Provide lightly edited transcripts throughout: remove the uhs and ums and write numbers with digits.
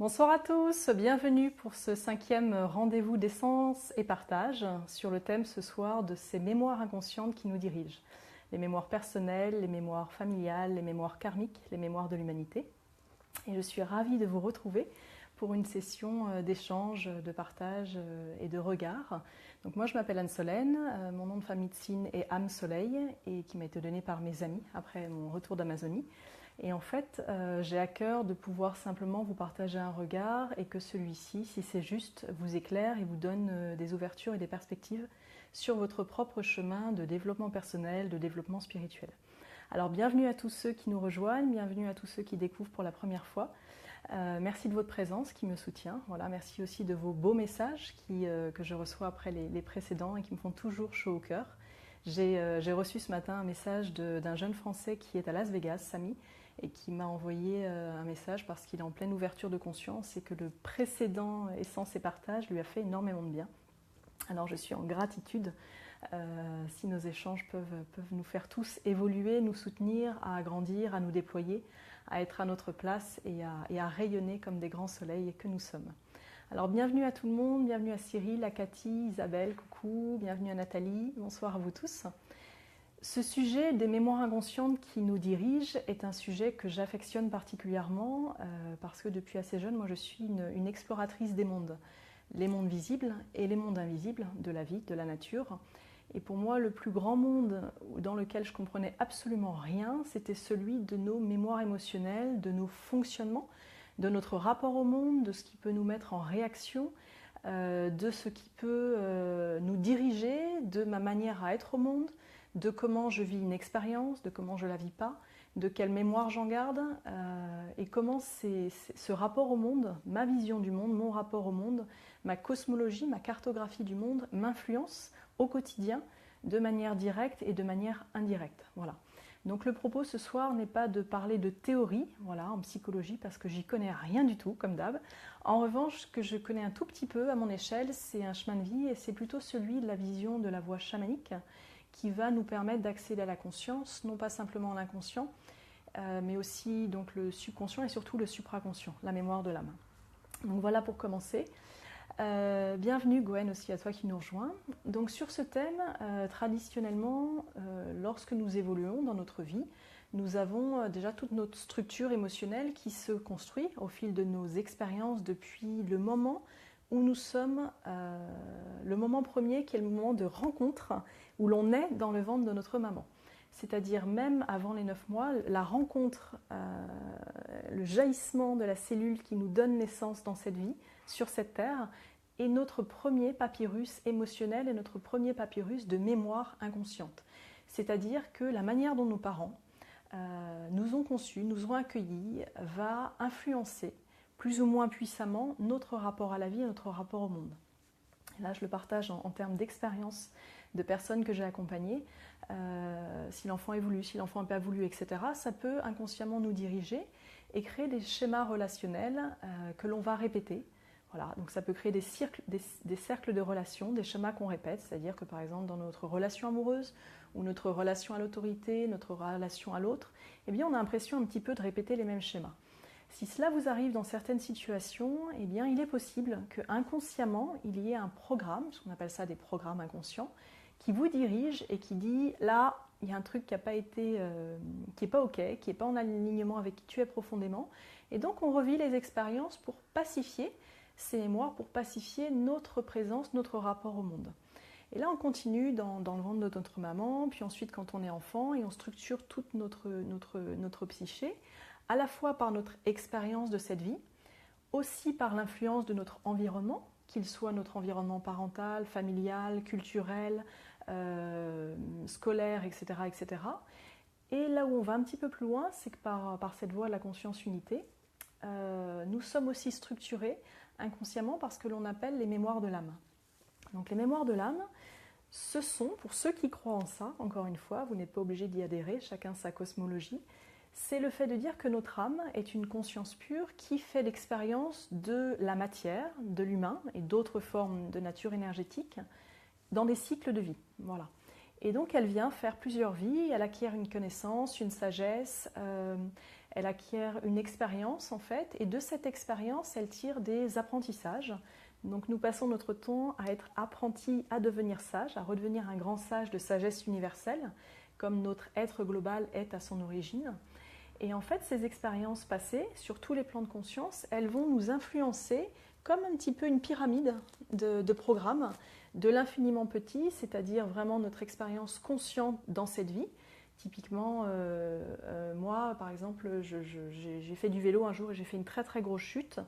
Bonsoir à tous, bienvenue pour ce 5e rendez-vous d'essence et partage sur le thème ce soir de ces mémoires inconscientes qui nous dirigent. Les mémoires personnelles, les mémoires familiales, les mémoires karmiques, les mémoires de l'humanité. Et je suis ravie de vous retrouver pour une session d'échange, de partage et de regard. Donc moi je m'appelle Anne-Solène, mon nom de famille de signe est Âme Soleil et qui m'a été donné par mes amis après mon retour d'Amazonie. Et en fait, j'ai à cœur de pouvoir simplement vous partager un regard et que celui-ci, si c'est juste, vous éclaire et vous donne des ouvertures et des perspectives sur votre propre chemin de développement personnel, de développement spirituel. Alors bienvenue à tous ceux qui nous rejoignent, bienvenue à tous ceux qui découvrent pour la première fois. Merci de votre présence qui me soutient. Voilà, merci aussi de vos beaux messages que je reçois après les précédents et qui me font toujours chaud au cœur. J'ai reçu ce matin un message d'un jeune Français qui est à Las Vegas, Samy, et qui m'a envoyé un message parce qu'il est en pleine ouverture de conscience et que le précédent Essence et Partage lui a fait énormément de bien. Alors je suis en gratitude si nos échanges peuvent nous faire tous évoluer, nous soutenir, à grandir, à nous déployer, à être à notre place et à rayonner comme des grands soleils que nous sommes. Alors bienvenue à tout le monde, bienvenue à Cyril, à Cathy, Isabelle, coucou, bienvenue à Nathalie, bonsoir à vous tous. Ce sujet des mémoires inconscientes qui nous dirigent est un sujet que j'affectionne particulièrement parce que depuis assez jeune, moi je suis une exploratrice des mondes. Les mondes visibles et les mondes invisibles de la vie, de la nature. Et pour moi, le plus grand monde dans lequel je comprenais absolument rien, c'était celui de nos mémoires émotionnelles, de nos fonctionnements, de notre rapport au monde, de ce qui peut nous mettre en réaction, de ce qui peut nous diriger, de ma manière à être au monde, de comment je vis une expérience, de comment je ne la vis pas, de quelle mémoire j'en garde et comment ce rapport au monde, ma vision du monde, mon rapport au monde, ma cosmologie, ma cartographie du monde m'influence au quotidien de manière directe et de manière indirecte. Voilà. Donc le propos ce soir n'est pas de parler de théorie, voilà, en psychologie, parce que j'y connais rien du tout, comme d'hab. En revanche, ce que je connais un tout petit peu à mon échelle, c'est un chemin de vie et c'est plutôt celui de la vision de la voie chamanique qui va nous permettre d'accéder à la conscience, non pas simplement l'inconscient, mais aussi donc le subconscient et surtout le supraconscient, la mémoire de l'âme. Donc voilà pour commencer. Bienvenue Gwen aussi à toi qui nous rejoins. Donc sur ce thème, traditionnellement, lorsque nous évoluons dans notre vie, nous avons déjà toute notre structure émotionnelle qui se construit au fil de nos expériences depuis le moment où nous sommes, le moment premier qui est le moment de rencontre, où l'on est dans le ventre de notre maman. C'est-à-dire même avant les 9 mois, la rencontre, le jaillissement de la cellule qui nous donne naissance dans cette vie, sur cette terre, est notre premier papyrus émotionnel et notre premier papyrus de mémoire inconsciente. C'est-à-dire que la manière dont nos parents nous ont conçus, nous ont accueillis, va influencer plus ou moins puissamment notre rapport à la vie et notre rapport au monde. Et là, je le partage en termes d'expérience de personnes que j'ai accompagnées. Si l'enfant est voulu, si l'enfant n'est pas voulu, etc., ça peut inconsciemment nous diriger et créer des schémas relationnels que l'on va répéter. Voilà, donc ça peut créer des cercles de relations, des schémas qu'on répète, c'est-à-dire que par exemple dans notre relation amoureuse ou notre relation à l'autorité, notre relation à l'autre, eh bien on a l'impression un petit peu de répéter les mêmes schémas. Si cela vous arrive dans certaines situations, eh bien il est possible que inconsciemment il y ait un programme, ce qu'on appelle ça des programmes inconscients, qui vous dirige et qui dit là il y a un truc qui n'a pas été, qui n'est pas ok, qui n'est pas en alignement avec qui tu es profondément, et donc on revit les expériences pour pacifier ces mémoires, pour pacifier notre présence, notre rapport au monde. Et là on continue dans le ventre de notre maman, puis ensuite quand on est enfant, et on structure toute notre psyché, à la fois par notre expérience de cette vie, aussi par l'influence de notre environnement, qu'il soit notre environnement parental, familial, culturel, scolaire, etc., etc. Et là où on va un petit peu plus loin, c'est que par cette voie de la conscience unité, nous sommes aussi structurés inconsciemment par ce que l'on appelle les mémoires de l'âme. Donc les mémoires de l'âme, ce sont, pour ceux qui croient en ça, encore une fois, vous n'êtes pas obligé d'y adhérer, chacun sa cosmologie, c'est le fait de dire que notre âme est une conscience pure qui fait l'expérience de la matière, de l'humain et d'autres formes de nature énergétique dans des cycles de vie. Voilà. Et donc elle vient faire plusieurs vies, elle acquiert une connaissance, une sagesse, Elle acquiert une expérience en fait, et de cette expérience, elle tire des apprentissages. Donc nous passons notre temps à être apprentis à devenir sages, à redevenir un grand sage de sagesse universelle, comme notre être global est à son origine. Et en fait, ces expériences passées, sur tous les plans de conscience, elles vont nous influencer comme un petit peu une pyramide de programmes, de l'infiniment petit, c'est-à-dire vraiment notre expérience consciente dans cette vie. Typiquement, moi, par exemple, j'ai fait du vélo un jour et j'ai fait une très très grosse chute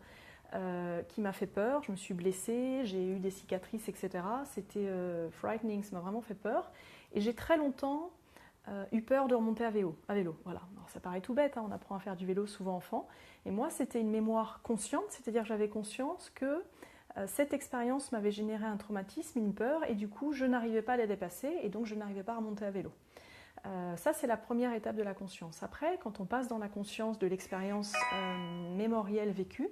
qui m'a fait peur. Je me suis blessée, j'ai eu des cicatrices, etc. C'était frightening, ça m'a vraiment fait peur. Et j'ai très longtemps eu peur de remonter à vélo. Voilà. Alors, ça paraît tout bête, hein, on apprend à faire du vélo souvent enfant. Et moi, c'était une mémoire consciente, c'est-à-dire que j'avais conscience que cette expérience m'avait généré un traumatisme, une peur, et du coup, je n'arrivais pas à la dépasser, et donc je n'arrivais pas à remonter à vélo. Ça, c'est la première étape de la conscience. Après, quand on passe dans la conscience de l'expérience mémorielle vécue,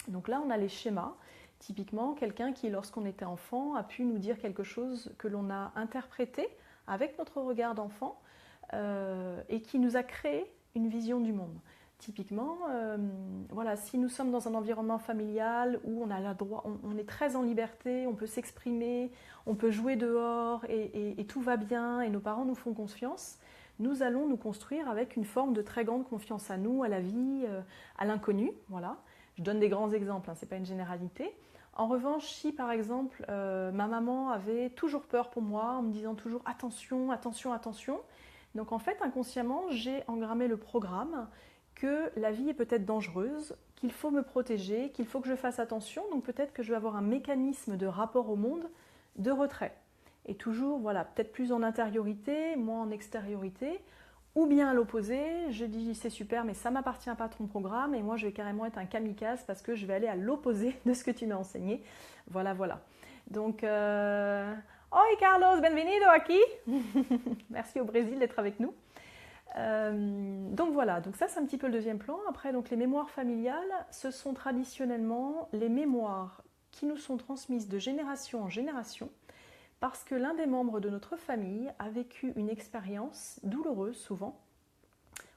donc là, on a les schémas. Typiquement, quelqu'un qui, lorsqu'on était enfant, a pu nous dire quelque chose que l'on a interprété avec notre regard d'enfant et qui nous a créé une vision du monde. Typiquement, voilà, si nous sommes dans un environnement familial où on a le droit, on est très en liberté, on peut s'exprimer, on peut jouer dehors et tout va bien et nos parents nous font confiance, nous allons nous construire avec une forme de très grande confiance à nous, à la vie, à l'inconnu. Voilà. Je donne des grands exemples, hein, ce n'est pas une généralité. En revanche, si par exemple ma maman avait toujours peur pour moi en me disant toujours attention, attention, attention, donc en fait inconsciemment j'ai engrammé le programme que la vie est peut-être dangereuse, qu'il faut me protéger, qu'il faut que je fasse attention, donc peut-être que je vais avoir un mécanisme de rapport au monde de retrait. Et toujours, voilà, peut-être plus en intériorité, moins en extériorité, ou bien à l'opposé, je dis c'est super mais ça ne m'appartient pas ton programme et moi je vais carrément être un kamikaze parce que je vais aller à l'opposé de ce que tu m'as enseigné. Voilà, voilà. Donc, Oi Carlos, bienvenido aquí. Merci au Brésil d'être avec nous. Donc voilà, donc ça c'est un petit peu le deuxième plan. Après, donc les mémoires familiales, ce sont traditionnellement les mémoires qui nous sont transmises de génération en génération parce que l'un des membres de notre famille a vécu une expérience douloureuse souvent,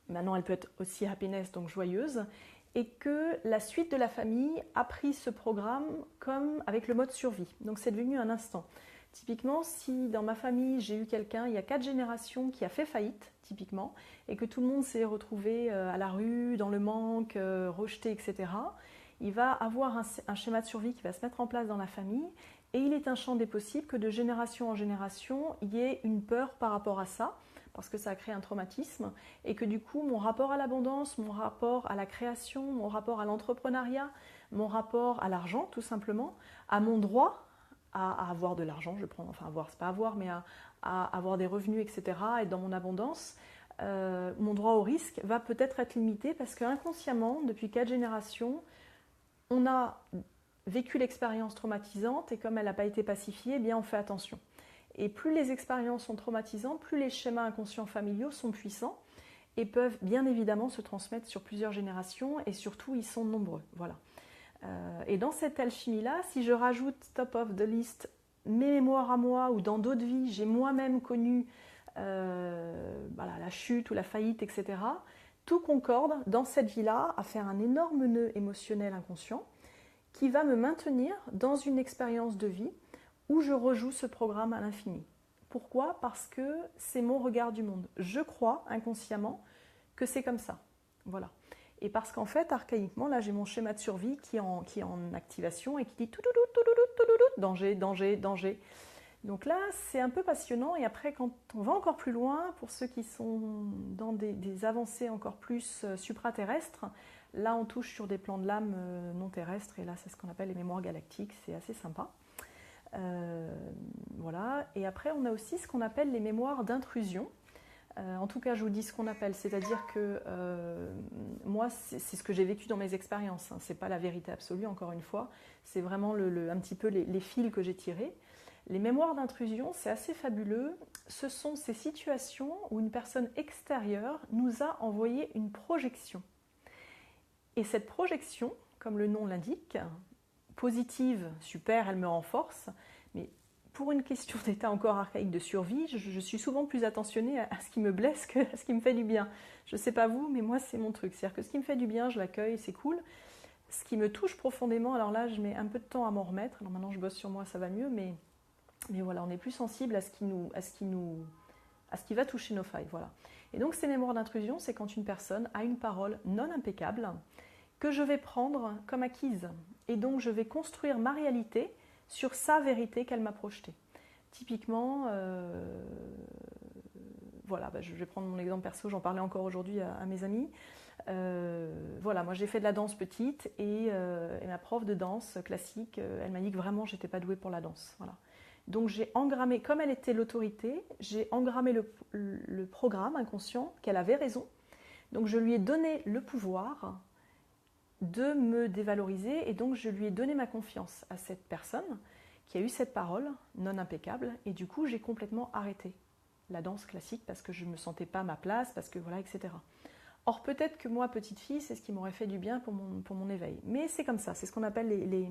maintenant elle peut être aussi happiness, donc joyeuse, et que la suite de la famille a pris ce programme comme avec le mode survie. Donc c'est devenu un instant. Typiquement, si dans ma famille j'ai eu quelqu'un, il y a 4 générations qui a fait faillite, typiquement, et que tout le monde s'est retrouvé à la rue, dans le manque, rejeté, etc., il va avoir un schéma de survie qui va se mettre en place dans la famille. Et il est un champ des possibles que de génération en génération, il y ait une peur par rapport à ça, parce que ça a créé un traumatisme, et que du coup, mon rapport à l'abondance, mon rapport à la création, mon rapport à l'entrepreneuriat, mon rapport à l'argent, tout simplement, à mon droit à avoir de l'argent, je prends, enfin avoir, c'est pas avoir, mais à avoir des revenus, etc., être dans mon abondance, mon droit au risque va peut-être être limité parce qu'inconsciemment, depuis 4 générations, on a vécu l'expérience traumatisante et comme elle n'a pas été pacifiée, eh bien on fait attention. Et plus les expériences sont traumatisantes, plus les schémas inconscients familiaux sont puissants et peuvent bien évidemment se transmettre sur plusieurs générations et surtout ils sont nombreux. Voilà. Et dans cette alchimie-là, si je rajoute top of the list mes mémoires à moi ou dans d'autres vies, j'ai moi-même connu voilà, la chute ou la faillite, etc., tout concorde dans cette vie-là à faire un énorme nœud émotionnel inconscient qui va me maintenir dans une expérience de vie où je rejoue ce programme à l'infini. Pourquoi ? Parce que c'est mon regard du monde. Je crois inconsciemment que c'est comme ça. Voilà. Et parce qu'en fait, archaïquement, là j'ai mon schéma de survie qui est en activation et qui dit tout, danger, danger, danger. Donc là, c'est un peu passionnant. Et après, quand on va encore plus loin, pour ceux qui sont dans des avancées encore plus supraterrestres, là, on touche sur des plans de l'âme non terrestres, et là, c'est ce qu'on appelle les mémoires galactiques, c'est assez sympa. Voilà. Et après, on a aussi ce qu'on appelle les mémoires d'intrusion. En tout cas, je vous dis ce qu'on appelle, c'est-à-dire que moi, c'est ce que j'ai vécu dans mes expériences. Hein. Ce n'est pas la vérité absolue, encore une fois. C'est vraiment un petit peu les fils que j'ai tirés. Les mémoires d'intrusion, c'est assez fabuleux. Ce sont ces situations où une personne extérieure nous a envoyé une projection. Et cette projection, comme le nom l'indique, positive, super, elle me renforce, mais pour une question d'état encore archaïque de survie, je suis souvent plus attentionnée à ce qui me blesse que à ce qui me fait du bien. Je ne sais pas vous, mais moi c'est mon truc. C'est-à-dire que ce qui me fait du bien, je l'accueille, c'est cool. Ce qui me touche profondément, alors là je mets un peu de temps à m'en remettre. Alors maintenant je bosse sur moi, ça va mieux, mais voilà, on est plus sensible à ce qui va toucher nos failles. Voilà. Et donc ces mémoires d'intrusion, c'est quand une personne a une parole non impeccable que je vais prendre comme acquise. Et donc je vais construire ma réalité sur sa vérité qu'elle m'a projetée. Typiquement, voilà, je vais prendre mon exemple perso, j'en parlais encore aujourd'hui à mes amis. Voilà, moi j'ai fait de la danse petite et ma prof de danse classique, elle m'a dit que vraiment j'étais pas douée pour la danse. Voilà. Donc j'ai engrammé, comme elle était l'autorité, j'ai engrammé le programme inconscient qu'elle avait raison. Donc je lui ai donné le pouvoir de me dévaloriser et donc je lui ai donné ma confiance à cette personne qui a eu cette parole non impeccable et du coup j'ai complètement arrêté la danse classique parce que je ne me sentais pas à ma place, parce que voilà, etc. Or peut-être que moi, petite fille, c'est ce qui m'aurait fait du bien pour mon éveil. Mais c'est comme ça, c'est ce qu'on appelle les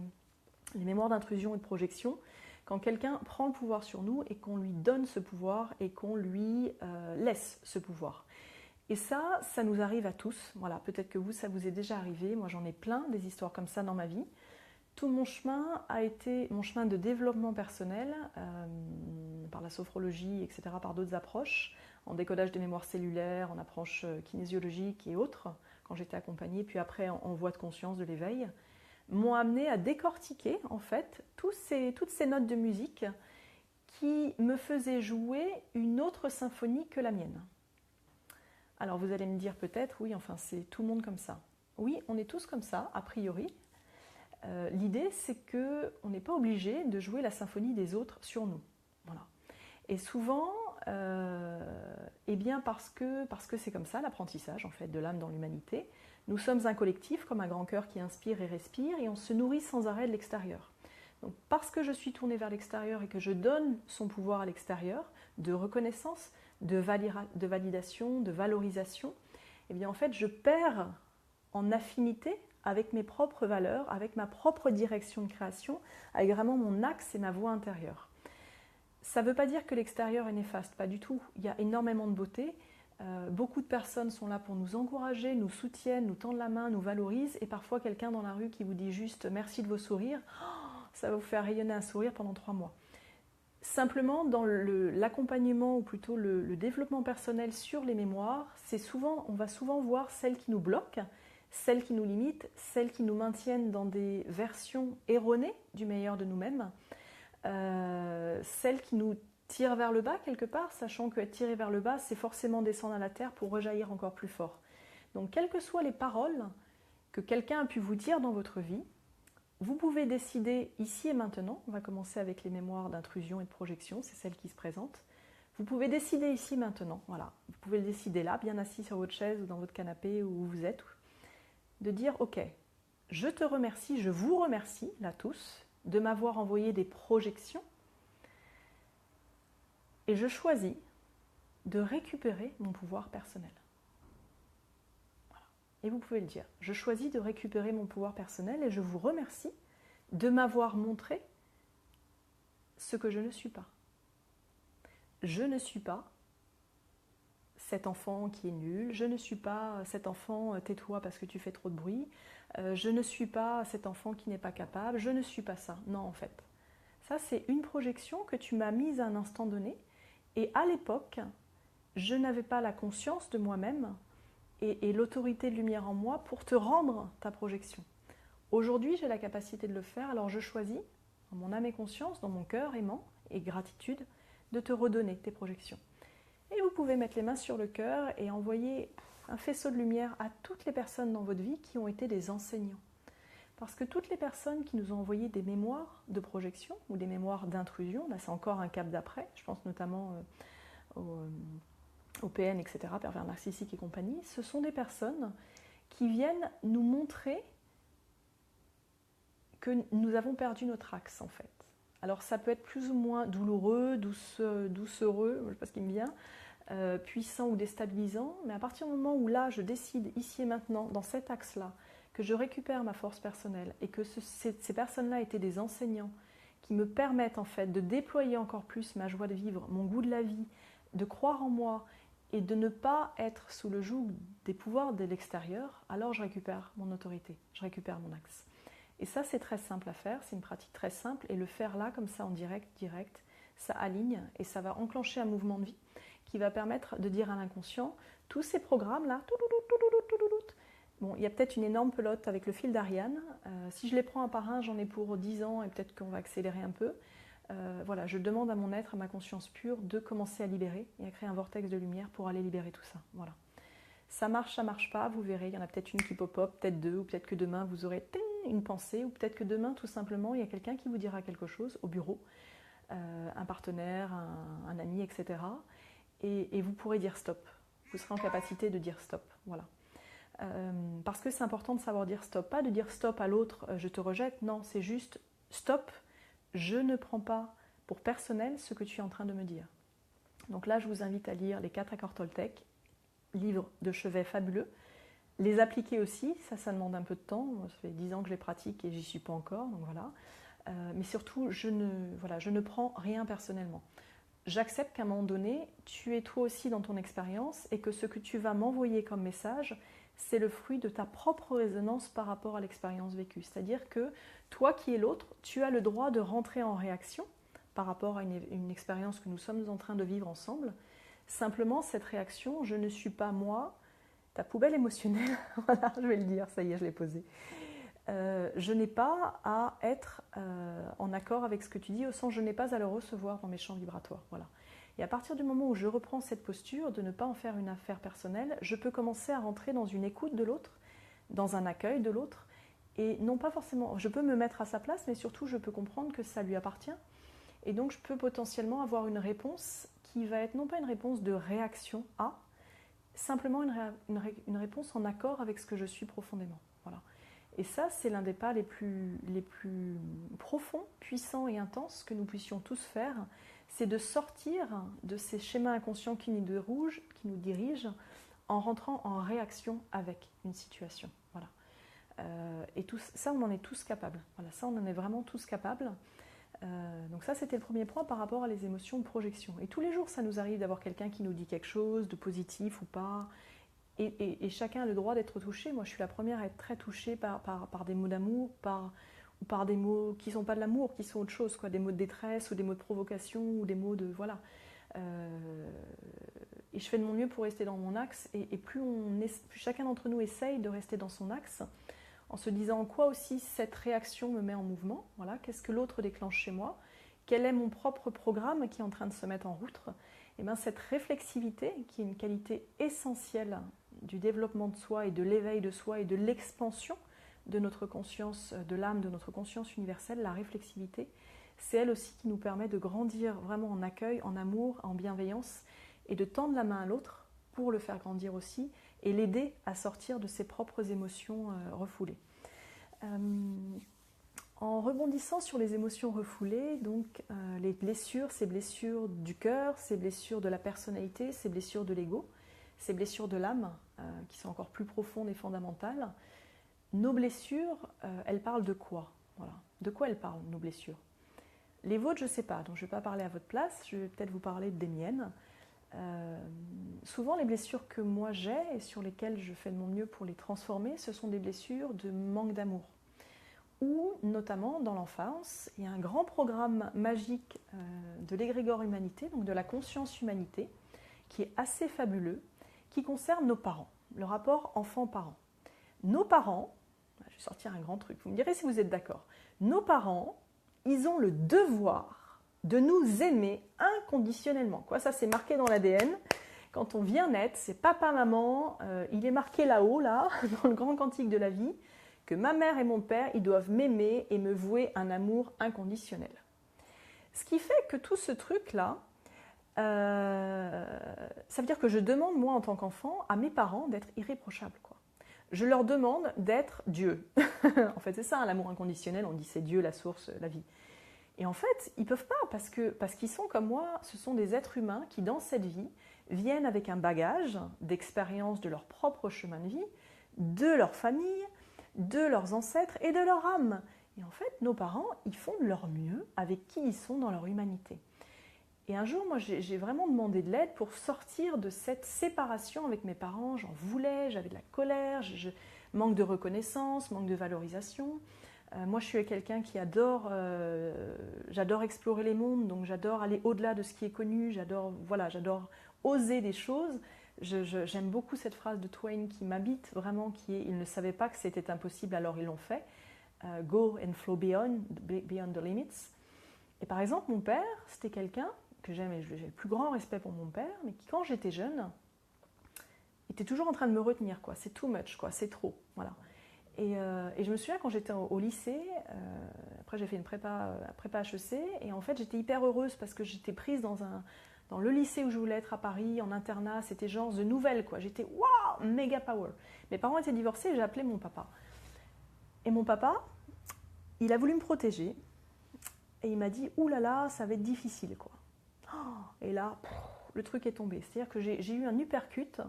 mémoires d'intrusion et de projection. Quand quelqu'un prend le pouvoir sur nous et qu'on lui donne ce pouvoir et qu'on lui laisse ce pouvoir. Et ça nous arrive à tous. Voilà, peut-être que vous, ça vous est déjà arrivé. Moi, j'en ai plein des histoires comme ça dans ma vie. Tout mon chemin a été mon chemin de développement personnel, par la sophrologie, etc., par d'autres approches, en décodage des mémoires cellulaires, en approche kinésiologique et autres, quand j'étais accompagnée, puis après en voie de conscience de l'éveil, m'ont amené à décortiquer, en fait, toutes ces notes de musique qui me faisaient jouer une autre symphonie que la mienne. Alors vous allez me dire peut-être, oui, enfin c'est tout le monde comme ça. Oui, on est tous comme ça, a priori. L'idée, c'est qu'on n'est pas obligé de jouer la symphonie des autres sur nous. Voilà. Et souvent, eh bien parce que c'est comme ça l'apprentissage en fait, de l'âme dans l'humanité, nous sommes un collectif comme un grand cœur qui inspire et respire et on se nourrit sans arrêt de l'extérieur. Donc parce que je suis tournée vers l'extérieur et que je donne son pouvoir à l'extérieur, de reconnaissance, de validation, de valorisation, eh bien en fait je perds en affinité avec mes propres valeurs, avec ma propre direction de création, avec vraiment mon axe et ma voix intérieure. Ça ne veut pas dire que l'extérieur est néfaste, pas du tout. Il y a énormément de beauté. Beaucoup de personnes sont là pour nous encourager, nous soutiennent, nous tendent la main, nous valorisent. Et parfois, quelqu'un dans la rue qui vous dit juste « merci de vos sourires ça va vous faire rayonner un sourire pendant 3 mois. Simplement, dans l'accompagnement, ou plutôt le développement personnel sur les mémoires, on va souvent voir celles qui nous bloquent, celles qui nous limitent, celles qui nous maintiennent dans des versions erronées du meilleur de nous-mêmes, celles qui nous tirent vers le bas quelque part, sachant que être tiré vers le bas, c'est forcément descendre à la terre pour rejaillir encore plus fort. Donc, quelles que soient les paroles que quelqu'un a pu vous dire dans votre vie, vous pouvez décider ici et maintenant, on va commencer avec les mémoires d'intrusion et de projection, c'est celles qui se présentent. Vous pouvez décider ici maintenant, voilà. Vous pouvez le décider là, bien assis sur votre chaise ou dans votre canapé où vous êtes, de dire ok, je te remercie, je vous remercie, là tous, de m'avoir envoyé des projections et je choisis de récupérer mon pouvoir personnel. Voilà. Et vous pouvez le dire, je choisis de récupérer mon pouvoir personnel et je vous remercie de m'avoir montré ce que je ne suis pas. Je ne suis pas cet enfant qui est nul, je ne suis pas cet enfant tais-toi parce que tu fais trop de bruit, je ne suis pas cet enfant qui n'est pas capable, je ne suis pas ça. Non, en fait. Ça, c'est une projection que tu m'as mise à un instant donné et à l'époque, je n'avais pas la conscience de moi-même et l'autorité de lumière en moi pour te rendre ta projection. Aujourd'hui, j'ai la capacité de le faire, alors je choisis, en mon âme et conscience, dans mon cœur aimant et gratitude, de te redonner tes projections. Et vous pouvez mettre les mains sur le cœur et envoyer un faisceau de lumière à toutes les personnes dans votre vie qui ont été des enseignants. Parce que toutes les personnes qui nous ont envoyé des mémoires de projection ou des mémoires d'intrusion, là c'est encore un cap d'après, je pense notamment au PN, etc., pervers narcissique et compagnie, ce sont des personnes qui viennent nous montrer que nous avons perdu notre axe en fait. Alors ça peut être plus ou moins douloureux, doucereux, je ne sais pas ce qui me vient, puissant ou déstabilisant, mais à partir du moment où là je décide ici et maintenant, dans cet axe-là, que je récupère ma force personnelle et que ces personnes-là étaient des enseignants qui me permettent en fait de déployer encore plus ma joie de vivre, mon goût de la vie, de croire en moi et de ne pas être sous le joug des pouvoirs de l'extérieur, alors je récupère mon autorité, je récupère mon axe. Et ça, c'est très simple à faire, c'est une pratique très simple, et le faire là, comme ça, en direct, ça aligne et ça va enclencher un mouvement de vie qui va permettre de dire à l'inconscient, tous ces programmes-là, bon, il y a peut-être une énorme pelote avec le fil d'Ariane, si je les prends un par un, j'en ai pour 10 ans et peut-être qu'on va accélérer un peu. Voilà, je demande à mon être, à ma conscience pure, de commencer à libérer et à créer un vortex de lumière pour aller libérer tout ça. Voilà. Ça marche pas, vous verrez, il y en a peut-être une qui pop-up, peut-être deux, ou peut-être que demain vous aurez une pensée, ou peut-être que demain, tout simplement, il y a quelqu'un qui vous dira quelque chose au bureau, un partenaire, un ami, etc. Et vous pourrez dire stop. Vous serez en capacité de dire stop. Voilà. Parce que c'est important de savoir dire stop. Pas de dire stop à l'autre, je te rejette. Non, c'est juste stop, je ne prends pas pour personnel ce que tu es en train de me dire. Donc là, je vous invite à lire les 4 accords Toltec, livres de chevet fabuleux. Les appliquer aussi, ça demande un peu de temps. Ça fait 10 ans que je les pratique et j'y suis pas encore, donc voilà. Mais surtout, je ne prends rien personnellement. J'accepte qu'à un moment donné, tu es toi aussi dans ton expérience et que ce que tu vas m'envoyer comme message, c'est le fruit de ta propre résonance par rapport à l'expérience vécue. C'est-à-dire que toi qui es l'autre, tu as le droit de rentrer en réaction par rapport à une expérience que nous sommes en train de vivre ensemble. Simplement, cette réaction, je ne suis pas moi, ta poubelle émotionnelle, voilà, je vais le dire, ça y est, je l'ai posé. Je n'ai pas à être en accord avec ce que tu dis, au sens je n'ai pas à le recevoir dans mes champs vibratoires. Voilà. Et à partir du moment où je reprends cette posture de ne pas en faire une affaire personnelle, je peux commencer à rentrer dans une écoute de l'autre, dans un accueil de l'autre, et non pas forcément, je peux me mettre à sa place, mais surtout je peux comprendre que ça lui appartient, et donc je peux potentiellement avoir une réponse qui va être non pas une réponse de réaction à, simplement une réponse en accord avec ce que je suis profondément. Voilà. Et ça, c'est l'un des pas les plus profonds, puissants et intenses que nous puissions tous faire, c'est de sortir de ces schémas inconscients qui nous dirigent en rentrant en réaction avec une situation. Voilà. Et tout ça, on en est tous capables. Voilà, ça, on en est vraiment tous capables. Donc ça, c'était le premier point par rapport à les émotions de projection. Et tous les jours, ça nous arrive d'avoir quelqu'un qui nous dit quelque chose de positif ou pas. Et chacun a le droit d'être touché. Moi, je suis la première à être très touchée par des mots d'amour, ou par des mots qui ne sont pas de l'amour, qui sont autre chose, quoi, des mots de détresse, ou des mots de provocation, ou des mots de... Voilà. Et je fais de mon mieux pour rester dans mon axe. Et plus chacun d'entre nous essaye de rester dans son axe, en se disant en quoi aussi cette réaction me met en mouvement. Voilà. Qu'est-ce que l'autre déclenche chez moi? Quel est mon propre programme qui est en train de se mettre en route? Et bien, cette réflexivité, qui est une qualité essentielle du développement de soi et de l'éveil de soi et de l'expansion de notre conscience, de l'âme, de notre conscience universelle, la réflexivité, c'est elle aussi qui nous permet de grandir vraiment en accueil, en amour, en bienveillance et de tendre la main à l'autre pour le faire grandir aussi et l'aider à sortir de ses propres émotions refoulées. En rebondissant sur les émotions refoulées, donc les blessures, ces blessures du cœur, ces blessures de la personnalité, ces blessures de l'ego, ces blessures de l'âme, qui sont encore plus profondes et fondamentales, nos blessures, elles parlent de quoi? Voilà. De quoi elles parlent, nos blessures? Les vôtres, je ne sais pas, donc je ne vais pas parler à votre place, je vais peut-être vous parler des miennes. Souvent, les blessures que moi j'ai et sur lesquelles je fais de mon mieux pour les transformer, ce sont des blessures de manque d'amour. Ou notamment dans l'enfance, il y a un grand programme magique de l'égrégore humanité, donc de la conscience humanité, qui est assez fabuleux, qui concerne nos parents, le rapport enfant-parent. Nos parents, je vais sortir un grand truc, vous me direz si vous êtes d'accord, nos parents, ils ont le devoir de nous aimer inconditionnellement. Quoi, ça c'est marqué dans l'ADN. Quand on vient naître, c'est papa, maman, il est marqué là-haut, là, dans le grand cantique de la vie, que ma mère et mon père, ils doivent m'aimer et me vouer un amour inconditionnel. Ce qui fait que tout ce truc-là, ça veut dire que je demande, moi, en tant qu'enfant, à mes parents d'être irréprochables, quoi. Je leur demande d'être Dieu. En fait, c'est ça, hein, l'amour inconditionnel, on dit c'est Dieu, la source, la vie. Et en fait, ils ne peuvent pas, parce qu'ils sont comme moi, ce sont des êtres humains qui, dans cette vie, viennent avec un bagage d'expérience de leur propre chemin de vie, de leur famille, de leurs ancêtres et de leur âme. Et en fait, nos parents, ils font de leur mieux avec qui ils sont dans leur humanité. Et un jour, moi, j'ai vraiment demandé de l'aide pour sortir de cette séparation avec mes parents. J'en voulais, j'avais de la colère, manque de reconnaissance, manque de valorisation. Moi, je suis quelqu'un qui j'adore explorer les mondes, donc j'adore aller au-delà de ce qui est connu, j'adore oser des choses. J'aime beaucoup cette phrase de Twain qui m'habite vraiment, qui est « Ils ne savaient pas que c'était impossible, alors ils l'ont fait ». Go and flow beyond the limits. Et par exemple, mon père, c'était quelqu'un que j'aime et j'ai le plus grand respect pour mon père, mais qui, quand j'étais jeune, était toujours en train de me retenir, quoi. C'est too much, quoi. C'est trop, voilà. Et je me souviens quand j'étais au lycée, après j'ai fait une prépa HEC, et en fait j'étais hyper heureuse parce que j'étais prise dans le lycée où je voulais être à Paris, en internat, c'était genre The Nouvelle, quoi. J'étais waouh, méga power. Mes parents étaient divorcés et j'ai appelé mon papa. Et mon papa, il a voulu me protéger, et il m'a dit ouh là là, ça va être difficile, quoi. Et là, le truc est tombé. C'est-à-dire que j'ai eu un uppercut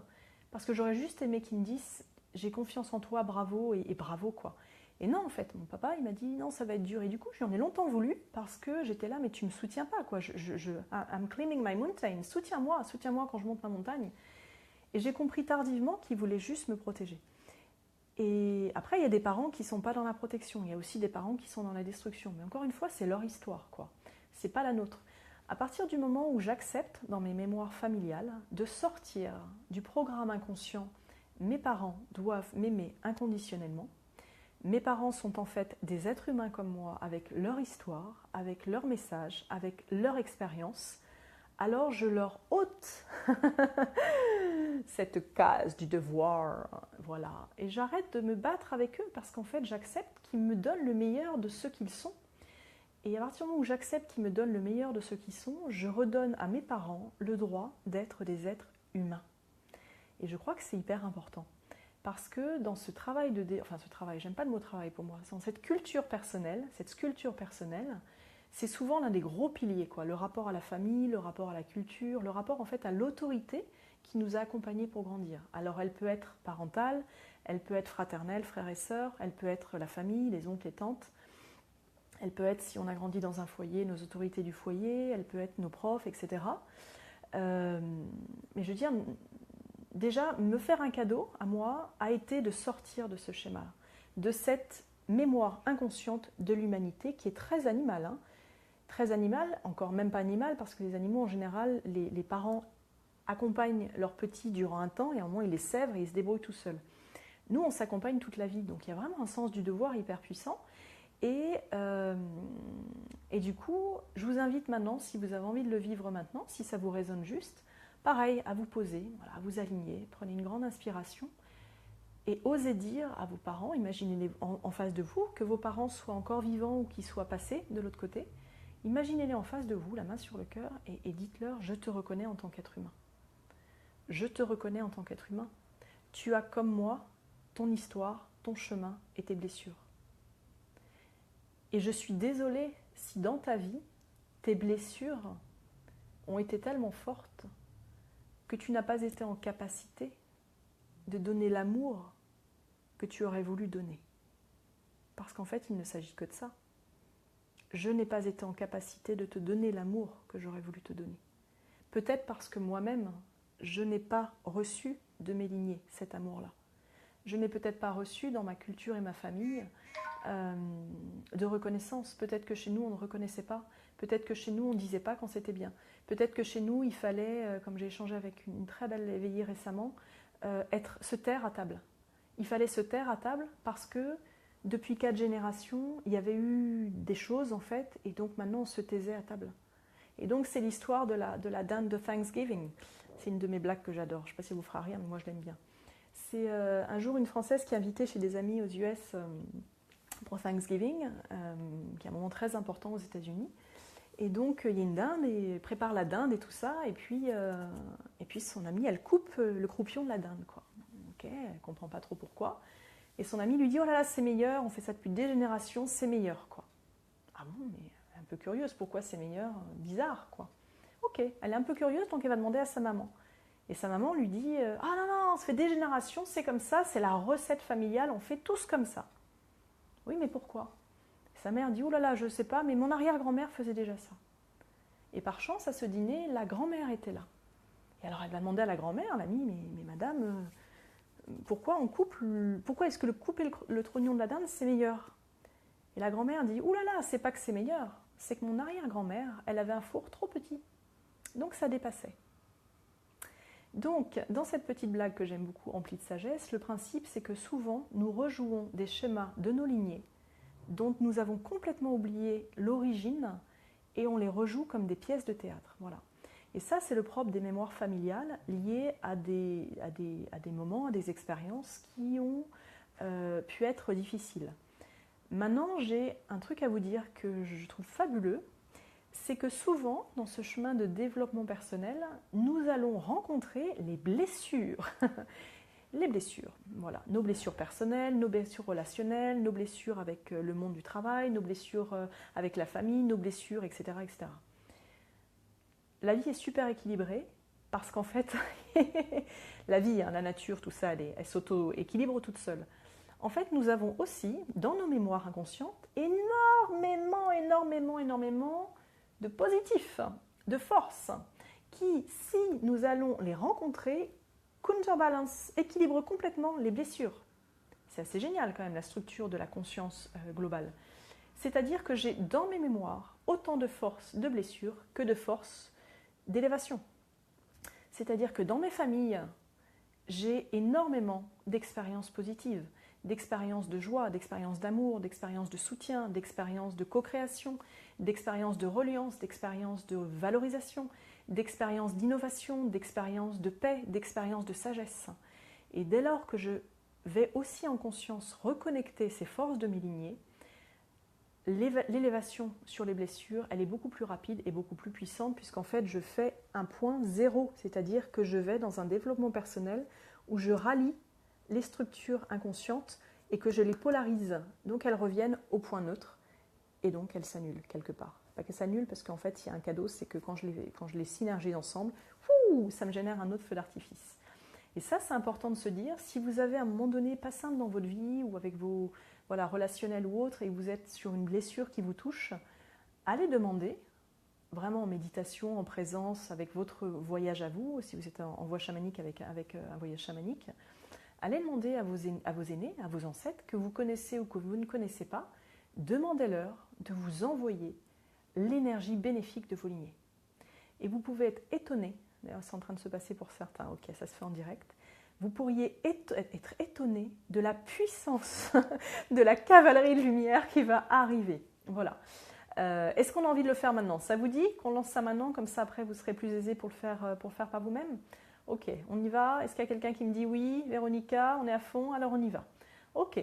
parce que j'aurais juste aimé qu'il me dise j'ai confiance en toi, bravo et bravo, quoi. Et non, en fait, mon papa, il m'a dit non, ça va être dur. Et du coup, j'en ai longtemps voulu parce que j'étais là, mais tu me soutiens pas, quoi. I'm climbing my mountain. Soutiens-moi quand je monte ma montagne. Et j'ai compris tardivement qu'il voulait juste me protéger. Et après, il y a des parents qui ne sont pas dans la protection. Il y a aussi des parents qui sont dans la destruction. Mais encore une fois, c'est leur histoire, quoi. C'est pas la nôtre. À partir du moment où j'accepte, dans mes mémoires familiales, de sortir du programme inconscient, mes parents doivent m'aimer inconditionnellement. Mes parents sont en fait des êtres humains comme moi, avec leur histoire, avec leur message, avec leur expérience. Alors je leur ôte cette case du devoir, voilà. Et j'arrête de me battre avec eux parce qu'en fait j'accepte qu'ils me donnent le meilleur de ce qu'ils sont. Et à partir du moment où j'accepte qu'ils me donnent le meilleur de ce qu'ils sont, je redonne à mes parents le droit d'être des êtres humains. Et je crois que c'est hyper important. Parce que dans ce travail j'aime pas le mot travail pour moi, dans cette culture personnelle, cette sculpture personnelle, c'est souvent l'un des gros piliers, quoi. Le rapport à la famille, le rapport à la culture, le rapport en fait à l'autorité qui nous a accompagnés pour grandir. Alors elle peut être parentale, elle peut être fraternelle, frères et sœurs, elle peut être la famille, les oncles et tantes, elle peut être, si on a grandi dans un foyer, nos autorités du foyer, elle peut être nos profs, etc. Mais je veux dire, déjà, me faire un cadeau, à moi, a été de sortir de ce schéma, de cette mémoire inconsciente de l'humanité qui est très animale. Hein. Très animale, encore même pas animale, parce que les animaux, en général, les parents accompagnent leurs petits durant un temps, et à un moment, ils les sèvrent et ils se débrouillent tout seuls. Nous, on s'accompagne toute la vie, donc il y a vraiment un sens du devoir hyper puissant. Et du coup, je vous invite maintenant, si vous avez envie de le vivre maintenant, si ça vous résonne juste, pareil, à vous poser, voilà, à vous aligner, prenez une grande inspiration et osez dire à vos parents, imaginez-les en face de vous, que vos parents soient encore vivants ou qu'ils soient passés de l'autre côté, imaginez-les en face de vous, la main sur le cœur, et dites-leur « Je te reconnais en tant qu'être humain. Je te reconnais en tant qu'être humain. Tu as comme moi ton histoire, ton chemin et tes blessures. Et je suis désolée si dans ta vie, tes blessures ont été tellement fortes que tu n'as pas été en capacité de donner l'amour que tu aurais voulu donner. Parce qu'en fait, il ne s'agit que de ça. Je n'ai pas été en capacité de te donner l'amour que j'aurais voulu te donner. Peut-être parce que moi-même, je n'ai pas reçu de mes lignées cet amour-là. Je n'ai peut-être pas reçu dans ma culture et ma famille de reconnaissance. Peut-être que chez nous, on ne reconnaissait pas. Peut-être que chez nous, on ne disait pas quand c'était bien. Peut-être que chez nous, il fallait, comme j'ai échangé avec une très belle éveillée récemment, se taire à table. Il fallait se taire à table parce que depuis 4 générations, il y avait eu des choses en fait, et donc maintenant on se taisait à table. Et donc c'est l'histoire de la dinde de Thanksgiving. C'est une de mes blagues que j'adore. Je ne sais pas si ça vous fera rire, mais moi je l'aime bien. C'est un jour une Française qui est invitée chez des amis aux US pour Thanksgiving, qui est un moment très important aux États-Unis. Et donc il y a une dinde, et elle prépare la dinde et tout ça, et puis son amie, elle coupe le croupion de la dinde, quoi. Ok, elle ne comprend pas trop pourquoi. Et son amie lui dit « Oh là là, c'est meilleur, on fait ça depuis des générations, c'est meilleur, quoi. » Ah bon, mais elle est un peu curieuse, pourquoi c'est meilleur? Bizarre, quoi. Ok, elle est un peu curieuse, donc elle va demander à sa maman. Et sa maman lui dit « Ah non, non, ça fait des générations, c'est comme ça, c'est la recette familiale, on fait tous comme ça. » Oui, mais pourquoi? Sa mère dit « Oh là là, je ne sais pas, mais mon arrière-grand-mère faisait déjà ça. » Et par chance, à ce dîner, la grand-mère était là. Et alors elle va demander à la grand-mère, l'amie, mais madame, pourquoi est-ce que le couper le trognon de la dinde, c'est meilleur? Et la grand-mère dit « Ouh là là, c'est pas que c'est meilleur, c'est que mon arrière-grand-mère, elle avait un four trop petit. Donc ça dépassait. » Donc, dans cette petite blague que j'aime beaucoup, emplie de sagesse, le principe, c'est que souvent, nous rejouons des schémas de nos lignées dont nous avons complètement oublié l'origine et on les rejoue comme des pièces de théâtre. Voilà. Et ça, c'est le propre des mémoires familiales liées à des moments, à des expériences qui ont pu être difficiles. Maintenant, j'ai un truc à vous dire que je trouve fabuleux, c'est que souvent, dans ce chemin de développement personnel, nous allons rencontrer les blessures. Les blessures, voilà. Nos blessures personnelles, nos blessures relationnelles, nos blessures avec le monde du travail, nos blessures avec la famille, nos blessures, etc., etc. La vie est super équilibrée parce qu'en fait, la vie, hein, la nature, tout ça, elle s'auto-équilibre toute seule. En fait, nous avons aussi, dans nos mémoires inconscientes, énormément de positifs, de forces, qui, si nous allons les rencontrer, counterbalance, équilibre complètement les blessures. C'est assez génial quand même la structure de la conscience globale. C'est-à-dire que j'ai dans mes mémoires autant de force de blessures que de force d'élévation. C'est-à-dire que dans mes familles, j'ai énormément d'expériences positives, d'expériences de joie, d'expériences d'amour, d'expériences de soutien, d'expériences de co-création, d'expériences de reliance, d'expériences de valorisation, d'expériences d'innovation, d'expériences de paix, d'expériences de sagesse. Et dès lors que je vais aussi en conscience reconnecter ces forces de mes lignées, l'élévation sur les blessures, elle est beaucoup plus rapide et beaucoup plus puissante puisqu'en fait je fais un point zéro, c'est-à-dire que je vais dans un développement personnel où je rallie les structures inconscientes et que je les polarise, donc elles reviennent au point neutre et donc elles s'annulent quelque part. Pas qu'elles s'annulent parce qu'en fait il y a un cadeau, c'est que quand je les synergise ensemble, ça me génère un autre feu d'artifice. Et ça c'est important de se dire, si vous avez à un moment donné pas simple dans votre vie ou avec vos relationnels ou autres et vous êtes sur une blessure qui vous touche, allez demander, vraiment en méditation, en présence, avec votre voyage à vous, si vous êtes en voie chamanique avec un voyage chamanique, allez demander à vos aînés, à vos ancêtres, que vous connaissez ou que vous ne connaissez pas, demandez-leur de vous envoyer l'énergie bénéfique de vos lignées. Et vous pouvez être étonné, d'ailleurs c'est en train de se passer pour certains, ok, ça se fait en direct, vous pourriez être étonné de la puissance de la cavalerie de lumière qui va arriver. Voilà. Est-ce qu'on a envie de le faire maintenant? Ça vous dit qu'on lance ça maintenant, comme ça après vous serez plus aisé pour le faire par vous-même? Ok, on y va. Est-ce qu'il y a quelqu'un qui me dit oui? Véronica, on est à fond, alors on y va. Ok.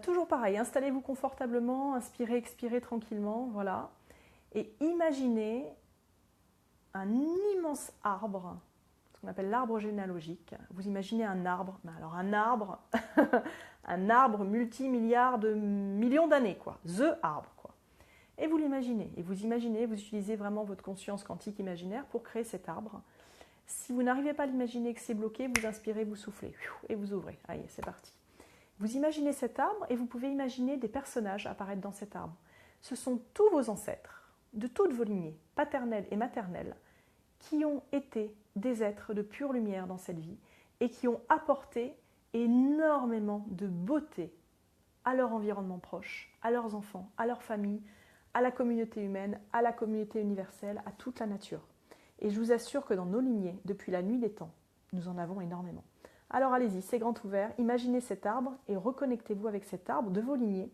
Toujours pareil, installez-vous confortablement, inspirez, expirez tranquillement, voilà. Et imaginez un immense arbre, ce qu'on appelle l'arbre généalogique. Vous imaginez un arbre, alors un arbre, un arbre multimilliards de millions d'années, quoi. The arbre, quoi. Et vous l'imaginez, vous utilisez vraiment votre conscience quantique imaginaire pour créer cet arbre. Si vous n'arrivez pas à l'imaginer, que c'est bloqué, vous inspirez, vous soufflez, et vous ouvrez. Allez, c'est parti. Vous imaginez cet arbre et vous pouvez imaginer des personnages apparaître dans cet arbre. Ce sont tous vos ancêtres, de toutes vos lignées, paternelles et maternelles, qui ont été des êtres de pure lumière dans cette vie et qui ont apporté énormément de beauté à leur environnement proche, à leurs enfants, à leur famille, à la communauté humaine, à la communauté universelle, à toute la nature. Et je vous assure que dans nos lignées, depuis la nuit des temps, nous en avons énormément. Alors allez-y, c'est grand ouvert, imaginez cet arbre et reconnectez-vous avec cet arbre de vos lignées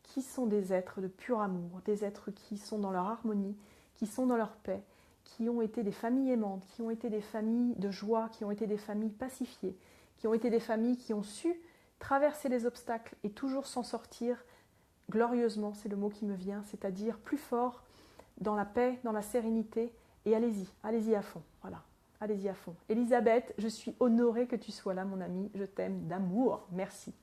qui sont des êtres de pur amour, des êtres qui sont dans leur harmonie, qui sont dans leur paix, qui ont été des familles aimantes, qui ont été des familles de joie, qui ont été des familles pacifiées, qui ont été des familles qui ont su traverser les obstacles et toujours s'en sortir glorieusement, c'est le mot qui me vient, c'est-à-dire plus fort, dans la paix, dans la sérénité, et allez-y à fond, voilà, allez-y à fond. Elisabeth, je suis honorée que tu sois là, mon amie, je t'aime d'amour, merci.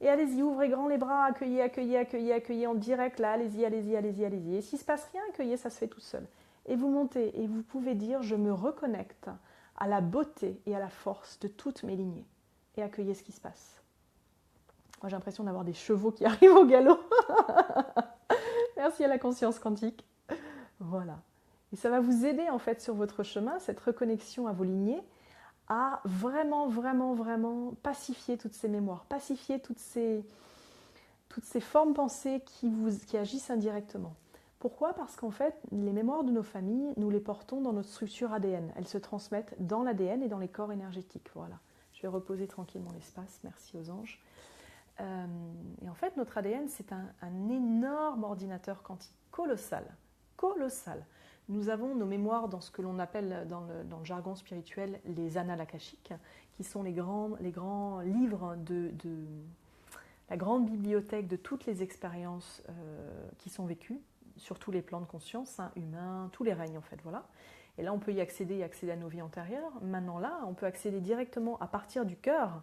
Et allez-y, ouvrez grand les bras, accueillez en direct, là, allez-y. Et s'il ne se passe rien, accueillez, ça se fait tout seul. Et vous montez, et vous pouvez dire, je me reconnecte à la beauté et à la force de toutes mes lignées. Et accueillez ce qui se passe. Moi, j'ai l'impression d'avoir des chevaux qui arrivent au galop. Merci à la conscience quantique. Voilà. Et ça va vous aider en fait sur votre chemin, cette reconnexion à vos lignées, à vraiment, vraiment, vraiment pacifier toutes ces mémoires, pacifier toutes ces formes pensées qui agissent indirectement. Pourquoi? Parce qu'en fait, les mémoires de nos familles, nous les portons dans notre structure ADN. Elles se transmettent dans l'ADN et dans les corps énergétiques. Voilà. Je vais reposer tranquillement l'espace. Merci aux anges. Et en fait, notre ADN, c'est un énorme ordinateur quantique, colossal. Colossal. Nous avons nos mémoires dans ce que l'on appelle dans le jargon spirituel les annales akashiques, qui sont les grands livres la grande bibliothèque de toutes les expériences qui sont vécues, sur tous les plans de conscience, humains, tous les règnes en fait, voilà. Et là, on peut y accéder à nos vies antérieures. Maintenant là, on peut accéder directement à partir du cœur.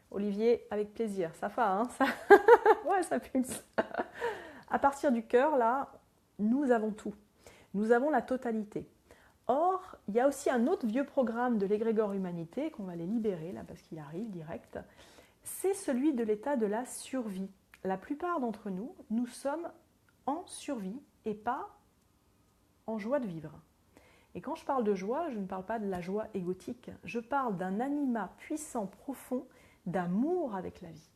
Olivier, avec plaisir, ça va, hein, ça... ouais, ça pulse. À partir du cœur, là, nous avons tout. Nous avons la totalité. Or, il y a aussi un autre vieux programme de l'égrégore humanité, qu'on va les libérer, là, parce qu'il arrive direct. C'est celui de l'état de la survie. La plupart d'entre nous, nous sommes en survie et pas en joie de vivre. Et quand je parle de joie, je ne parle pas de la joie égotique, je parle d'un anima puissant, profond, d'amour avec la vie.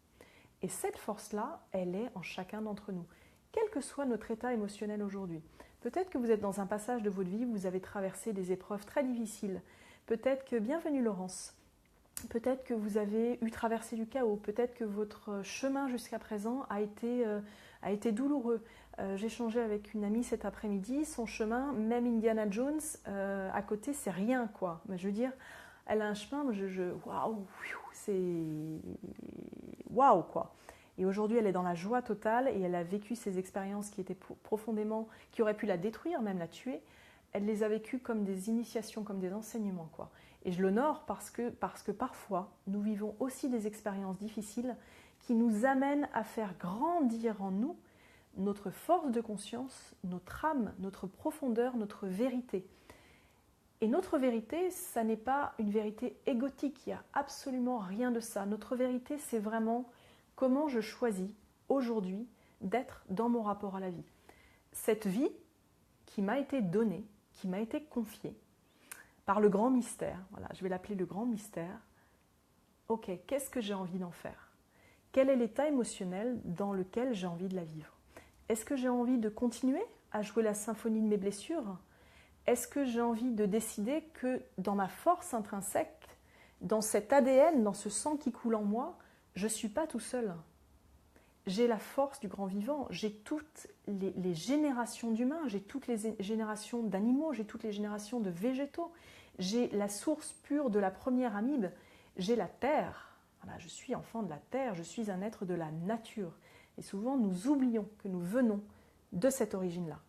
Et cette force-là, elle est en chacun d'entre nous, quel que soit notre état émotionnel aujourd'hui. Peut-être que vous êtes dans un passage de votre vie où vous avez traversé des épreuves très difficiles. Peut-être que, bienvenue Laurence, peut-être que vous avez eu traversé du chaos, peut-être que votre chemin jusqu'à présent a été douloureux. J'ai échangé avec une amie cet après-midi, son chemin, même Indiana Jones, à côté, c'est rien, quoi. Mais je veux dire, elle a un chemin, waouh, c'est waouh, quoi. Et aujourd'hui, elle est dans la joie totale et elle a vécu ces expériences qui étaient profondément, qui auraient pu la détruire, même la tuer. Elle les a vécues comme des initiations, comme des enseignements, quoi. Et je l'honore parce que parfois, nous vivons aussi des expériences difficiles qui nous amènent à faire grandir en nous notre force de conscience, notre âme, notre profondeur, notre vérité. Et notre vérité, ça n'est pas une vérité égotique, il n'y a absolument rien de ça. Notre vérité, c'est vraiment comment je choisis aujourd'hui d'être dans mon rapport à la vie. Cette vie qui m'a été donnée, qui m'a été confiée par le grand mystère, voilà, je vais l'appeler le grand mystère. Ok, qu'est-ce que j'ai envie d'en faire? Quel est l'état émotionnel dans lequel j'ai envie de la vivre? Est-ce que j'ai envie de continuer à jouer la symphonie de mes blessures? Est-ce que j'ai envie de décider que dans ma force intrinsèque, dans cet ADN, dans ce sang qui coule en moi, je ne suis pas tout seul? J'ai la force du grand vivant, j'ai toutes les générations d'humains, j'ai toutes les générations d'animaux, j'ai toutes les générations de végétaux, j'ai la source pure de la première amibe, j'ai la terre. Voilà, je suis enfant de la terre, je suis un être de la nature. Et souvent, nous oublions que nous venons de cette origine-là.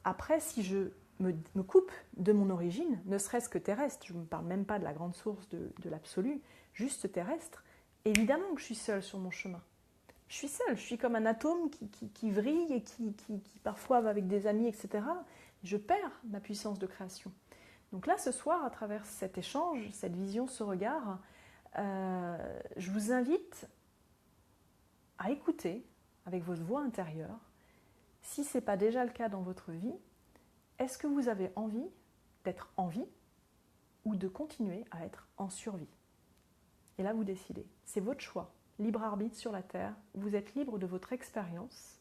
Après, si je me coupe de mon origine, ne serait-ce que terrestre, je ne me parle même pas de la grande source de l'absolu, juste terrestre, évidemment que je suis seule sur mon chemin. Je suis seule, je suis comme un atome qui vrille et qui parfois va avec des amis, etc. Je perds ma puissance de création. Donc là, ce soir, à travers cet échange, cette vision, ce regard, je vous invite à écouter avec votre voix intérieure, si ce n'est pas déjà le cas dans votre vie, est-ce que vous avez envie d'être en vie ou de continuer à être en survie? Et là, vous décidez. C'est votre choix. Libre arbitre sur la Terre. Vous êtes libre de votre expérience.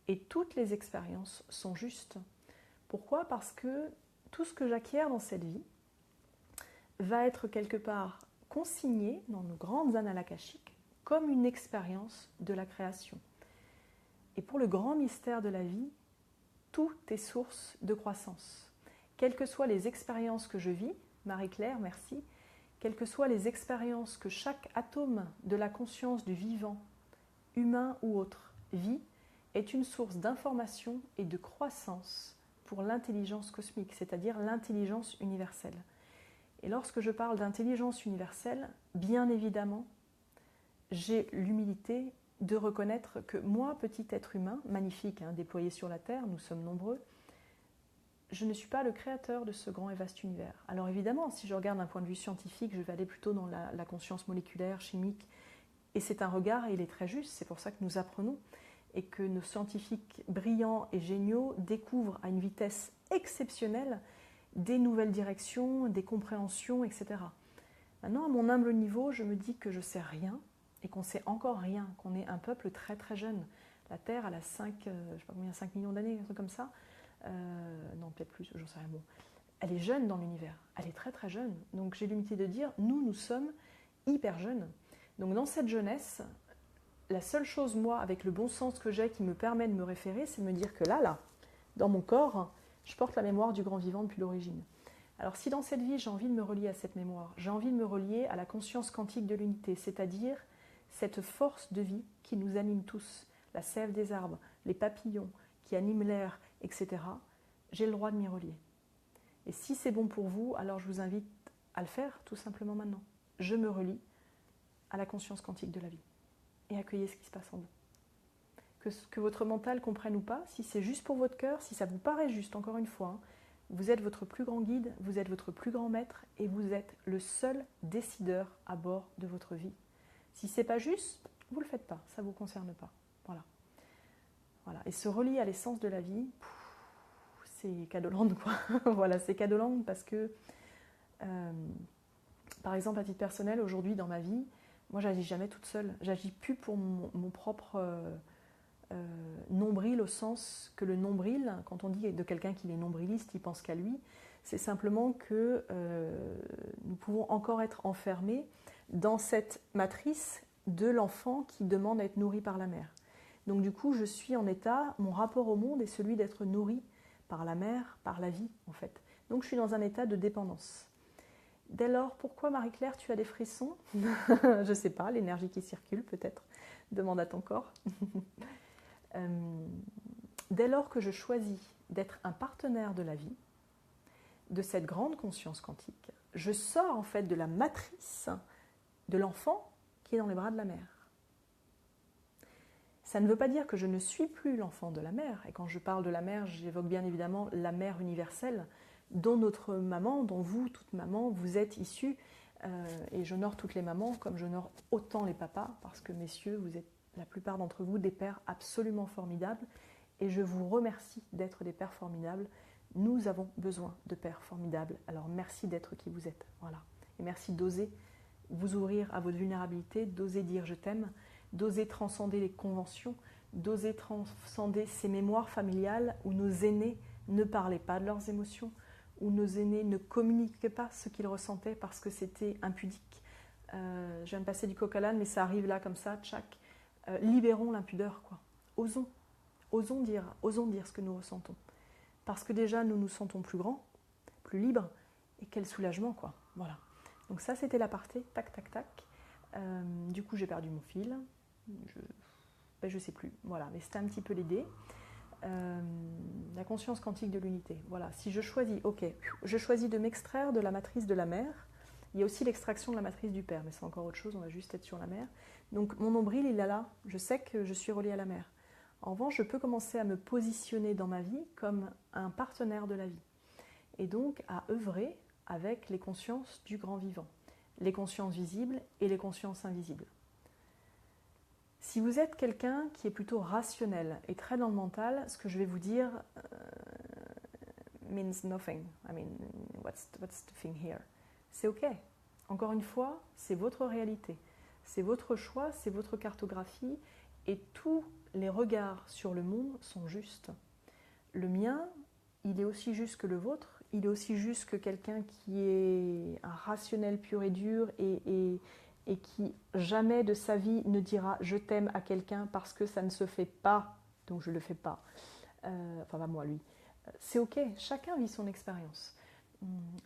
Et toutes les expériences sont justes. Pourquoi? Parce que tout ce que j'acquiers dans cette vie va être quelque part consigné dans nos grandes annales akashiques comme une expérience de la création. Et pour le grand mystère de la vie, tout est source de croissance. Quelles que soient les expériences que je vis, Marie-Claire, merci, quelles que soient les expériences que chaque atome de la conscience du vivant, humain ou autre, vit, est une source d'information et de croissance pour l'intelligence cosmique, c'est-à-dire l'intelligence universelle. Et lorsque je parle d'intelligence universelle, bien évidemment, j'ai l'humilité de reconnaître que moi, petit être humain, magnifique, hein, déployé sur la Terre, nous sommes nombreux, je ne suis pas le créateur de ce grand et vaste univers. Alors évidemment, si je regarde d'un point de vue scientifique, je vais aller plutôt dans la conscience moléculaire, chimique, Et c'est un regard, et il est très juste, c'est pour ça que nous apprenons, et que nos scientifiques brillants et géniaux découvrent à une vitesse exceptionnelle des nouvelles directions, des compréhensions, etc. Maintenant, à mon humble niveau, je me dis que je ne sais rien, et qu'on ne sait encore rien, qu'on est un peuple très très jeune. La Terre, elle a 5, je sais pas combien, 5 millions d'années, un truc comme ça. Non, peut-être plus, j'en sais rien. Bon. Elle est jeune dans l'univers, elle est très très jeune. Donc j'ai l'humilité de dire, nous sommes hyper jeunes. Donc dans cette jeunesse, la seule chose, moi, avec le bon sens que j'ai, qui me permet de me référer, c'est de me dire que là, dans mon corps, je porte la mémoire du grand vivant depuis l'origine. Alors si dans cette vie, j'ai envie de me relier à cette mémoire, j'ai envie de me relier à la conscience quantique de l'unité, c'est-à-dire cette force de vie qui nous anime tous, la sève des arbres, les papillons, qui animent l'air, etc., j'ai le droit de m'y relier. Et si c'est bon pour vous, alors je vous invite à le faire tout simplement maintenant. Je me relie à la conscience quantique de la vie. Et accueillez ce qui se passe en vous. Que votre mental comprenne ou pas, si c'est juste pour votre cœur, si ça vous paraît juste, encore une fois, vous êtes votre plus grand guide, vous êtes votre plus grand maître et vous êtes le seul décideur à bord de votre vie. Si c'est pas juste, vous le faites pas, ça ne vous concerne pas. Voilà. Et se relier à l'essence de la vie, c'est cadeauland, quoi. Voilà, c'est cadeauland parce que, par exemple, à titre personnel, aujourd'hui dans ma vie, moi, j'agis jamais toute seule. J'agis plus pour mon propre nombril, au sens que le nombril, quand on dit de quelqu'un qu'il est nombriliste, il pense qu'à lui, c'est simplement que nous pouvons encore être enfermés dans cette matrice de l'enfant qui demande à être nourri par la mère. Donc du coup, je suis en état, mon rapport au monde est celui d'être nourri par la mère, par la vie en fait. Donc je suis dans un état de dépendance. Dès lors, pourquoi Marie-Claire, tu as des frissons? Je ne sais pas, l'énergie qui circule peut-être. Demande à ton corps. Dès lors que je choisis d'être un partenaire de la vie, de cette grande conscience quantique, je sors en fait de la matrice de l'enfant qui est dans les bras de la mère. Ça ne veut pas dire que je ne suis plus l'enfant de la mère. Et quand je parle de la mère, j'évoque bien évidemment la mère universelle, dont notre maman, dont vous, toute maman, vous êtes issus. Et j'honore toutes les mamans comme j'honore autant les papas, parce que messieurs, vous êtes la plupart d'entre vous des pères absolument formidables. Et je vous remercie d'être des pères formidables. Nous avons besoin de pères formidables. Alors merci d'être qui vous êtes. Voilà. Et merci d'oser vous ouvrir à votre vulnérabilité, d'oser dire je t'aime, d'oser transcender les conventions, d'oser transcender ces mémoires familiales où nos aînés ne parlaient pas de leurs émotions, où nos aînés ne communiquaient pas ce qu'ils ressentaient parce que c'était impudique. Je viens de passer du coq à l'âne, mais ça arrive là comme ça, tchac. Libérons l'impudeur, quoi. Osons dire ce que nous ressentons. Parce que déjà, nous nous sentons plus grands, plus libres, et quel soulagement, quoi. Voilà. Donc ça, c'était l'aparté, tac, tac, tac. Du coup, j'ai perdu mon fil. Je sais plus. Voilà, mais c'était un petit peu l'idée. La conscience quantique de l'unité. Voilà, si je choisis, je choisis de m'extraire de la matrice de la mère. Il y a aussi l'extraction de la matrice du père, mais c'est encore autre chose, on va juste être sur la mère. Donc mon nombril, il est là. Je sais que je suis reliée à la mère. En revanche, je peux commencer à me positionner dans ma vie comme un partenaire de la vie. Et donc à œuvrer avec les consciences du grand vivant. Les consciences visibles et les consciences invisibles. Si vous êtes quelqu'un qui est plutôt rationnel et très dans le mental, ce que je vais vous dire means nothing. I mean, what's the thing here? C'est ok. Encore une fois, c'est votre réalité. C'est votre choix, c'est votre cartographie et tous les regards sur le monde sont justes. Le mien, il est aussi juste que le vôtre. Il est aussi juste que quelqu'un qui est un rationnel pur et dur et qui jamais de sa vie ne dira « je t'aime » à quelqu'un parce que ça ne se fait pas, donc je ne le fais pas. Enfin, pas moi, lui. C'est ok, chacun vit son expérience.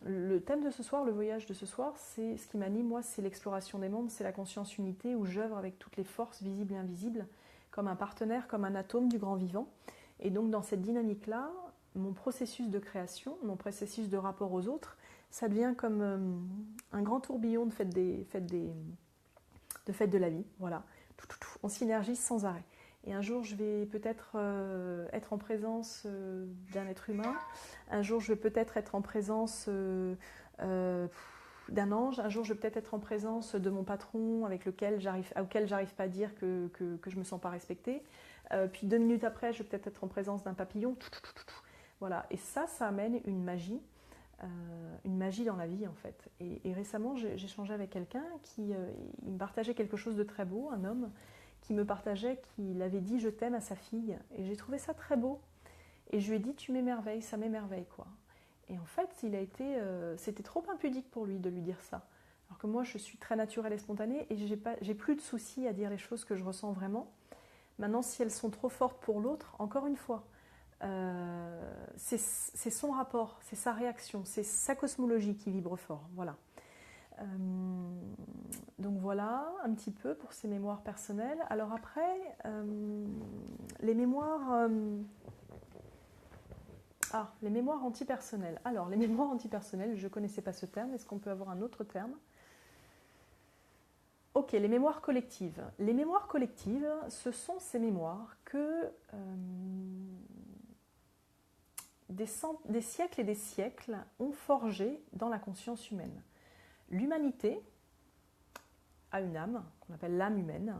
Le thème de ce soir, le voyage de ce soir, c'est ce qui m'anime, moi, c'est l'exploration des mondes, c'est la conscience unité où j'œuvre avec toutes les forces visibles et invisibles, comme un partenaire, comme un atome du grand vivant. Et donc, dans cette dynamique-là, mon processus de création, mon processus de rapport aux autres, ça devient comme un grand tourbillon de fête de la vie. Voilà. On synergise sans arrêt. Et un jour, je vais peut-être être en présence d'un être humain. Un jour, je vais peut-être être en présence d'un ange. Un jour, je vais peut-être être en présence de mon patron auquel j'arrive pas à dire que je me sens pas respectée. Puis 2 minutes après, je vais peut-être être en présence d'un papillon. Voilà. Et ça amène une magie dans la vie en fait. Et récemment, j'ai échangé avec quelqu'un qui il me partageait quelque chose de très beau, un homme qui me partageait qu'il avait dit je t'aime à sa fille. Et j'ai trouvé ça très beau. Et je lui ai dit tu m'émerveilles, ça m'émerveille quoi. Et en fait, c'était trop impudique pour lui de lui dire ça. Alors que moi, je suis très naturelle et spontanée et j'ai plus de soucis à dire les choses que je ressens vraiment. Maintenant, si elles sont trop fortes pour l'autre, encore une fois, c'est son rapport, c'est sa réaction, c'est sa cosmologie qui vibre fort. Voilà. Donc voilà un petit peu pour ces mémoires personnelles. Alors après, les mémoires... les mémoires antipersonnelles. Alors, les mémoires antipersonnelles, je ne connaissais pas ce terme. Est-ce qu'on peut avoir un autre terme? Ok, les mémoires collectives. Les mémoires collectives, ce sont ces mémoires que des siècles et des siècles ont forgées dans la conscience humaine. L'humanité a une âme, qu'on appelle l'âme humaine,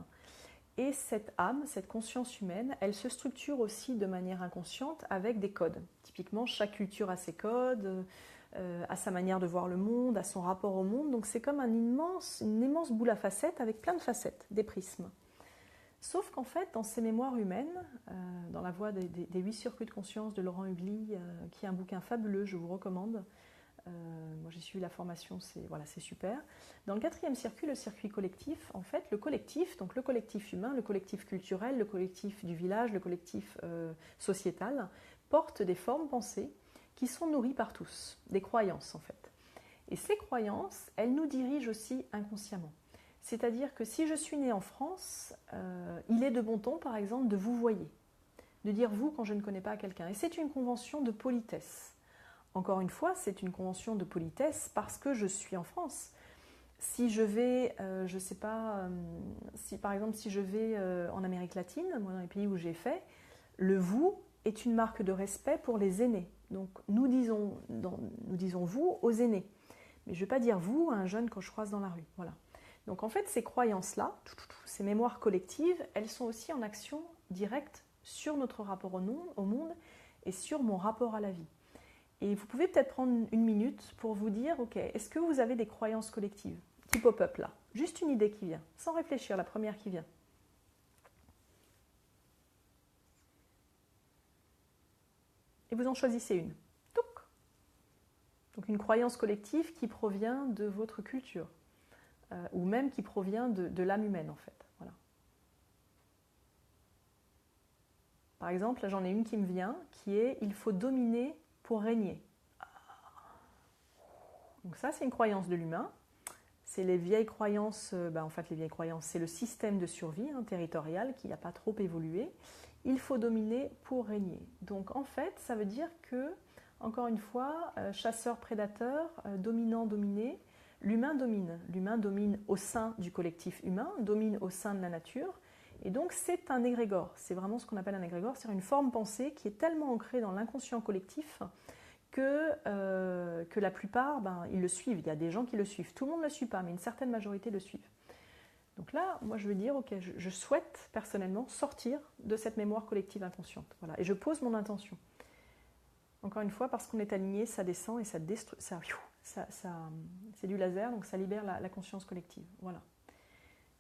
et cette âme, cette conscience humaine, elle se structure aussi de manière inconsciente avec des codes. Typiquement, chaque culture a ses codes, a sa manière de voir le monde, a son rapport au monde. Donc c'est comme une immense boule à facettes avec plein de facettes, des prismes. Sauf qu'en fait, dans ces mémoires humaines, dans la voie des 8 circuits de conscience de Laurent Hugli, qui est un bouquin fabuleux, je vous recommande. Moi j'ai suivi la formation, c'est super. Dans le 4e circuit, le circuit collectif, en fait, le collectif humain, le collectif culturel, le collectif du village, le collectif sociétal, porte des formes pensées qui sont nourries par tous, des croyances en fait. Et ces croyances, elles nous dirigent aussi inconsciemment. C'est-à-dire que si je suis née en France, il est de bon ton, par exemple, de vous voyer, de dire vous quand je ne connais pas quelqu'un. Et c'est une convention de politesse. Encore une fois, c'est une convention de politesse parce que je suis en France. Si je vais, je ne sais pas, par exemple si je vais en Amérique latine, moi dans les pays où j'ai fait, le vous est une marque de respect pour les aînés. Donc nous disons vous aux aînés. Mais je ne vais pas dire vous à un jeune quand je croise dans la rue. Voilà. Donc en fait, ces croyances-là, ces mémoires collectives, elles sont aussi en action directe sur notre rapport au monde et sur mon rapport à la vie. Et vous pouvez peut-être prendre une minute pour vous dire, ok, est-ce que vous avez des croyances collectives qui pop-up là? Juste une idée qui vient, sans réfléchir, la première qui vient. Et vous en choisissez une. Donc une croyance collective qui provient de votre culture, ou même qui provient de l'âme humaine en fait. Voilà. Par exemple, là j'en ai une qui me vient, qui est « il faut dominer pour régner ». Donc ça, c'est une croyance de l'humain. C'est les vieilles croyances, en fait les vieilles croyances, c'est le système de survie territorial qui n'a pas trop évolué. Il faut dominer pour régner. Donc en fait, ça veut dire que, encore une fois, chasseur-prédateur, dominant-dominé, l'humain domine. L'humain domine au sein du collectif humain, domine au sein de la nature. Et donc c'est un égrégore. C'est vraiment ce qu'on appelle un égrégore, c'est une forme pensée qui est tellement ancrée dans l'inconscient collectif que la plupart, ils le suivent. Il y a des gens qui le suivent. Tout le monde ne le suit pas, mais une certaine majorité le suivent. Donc là, moi, je veux dire, ok, je souhaite personnellement sortir de cette mémoire collective inconsciente. Voilà, et je pose mon intention. Encore une fois, parce qu'on est aligné, ça descend et ça détruit. C'est du laser, donc ça libère la conscience collective. Voilà.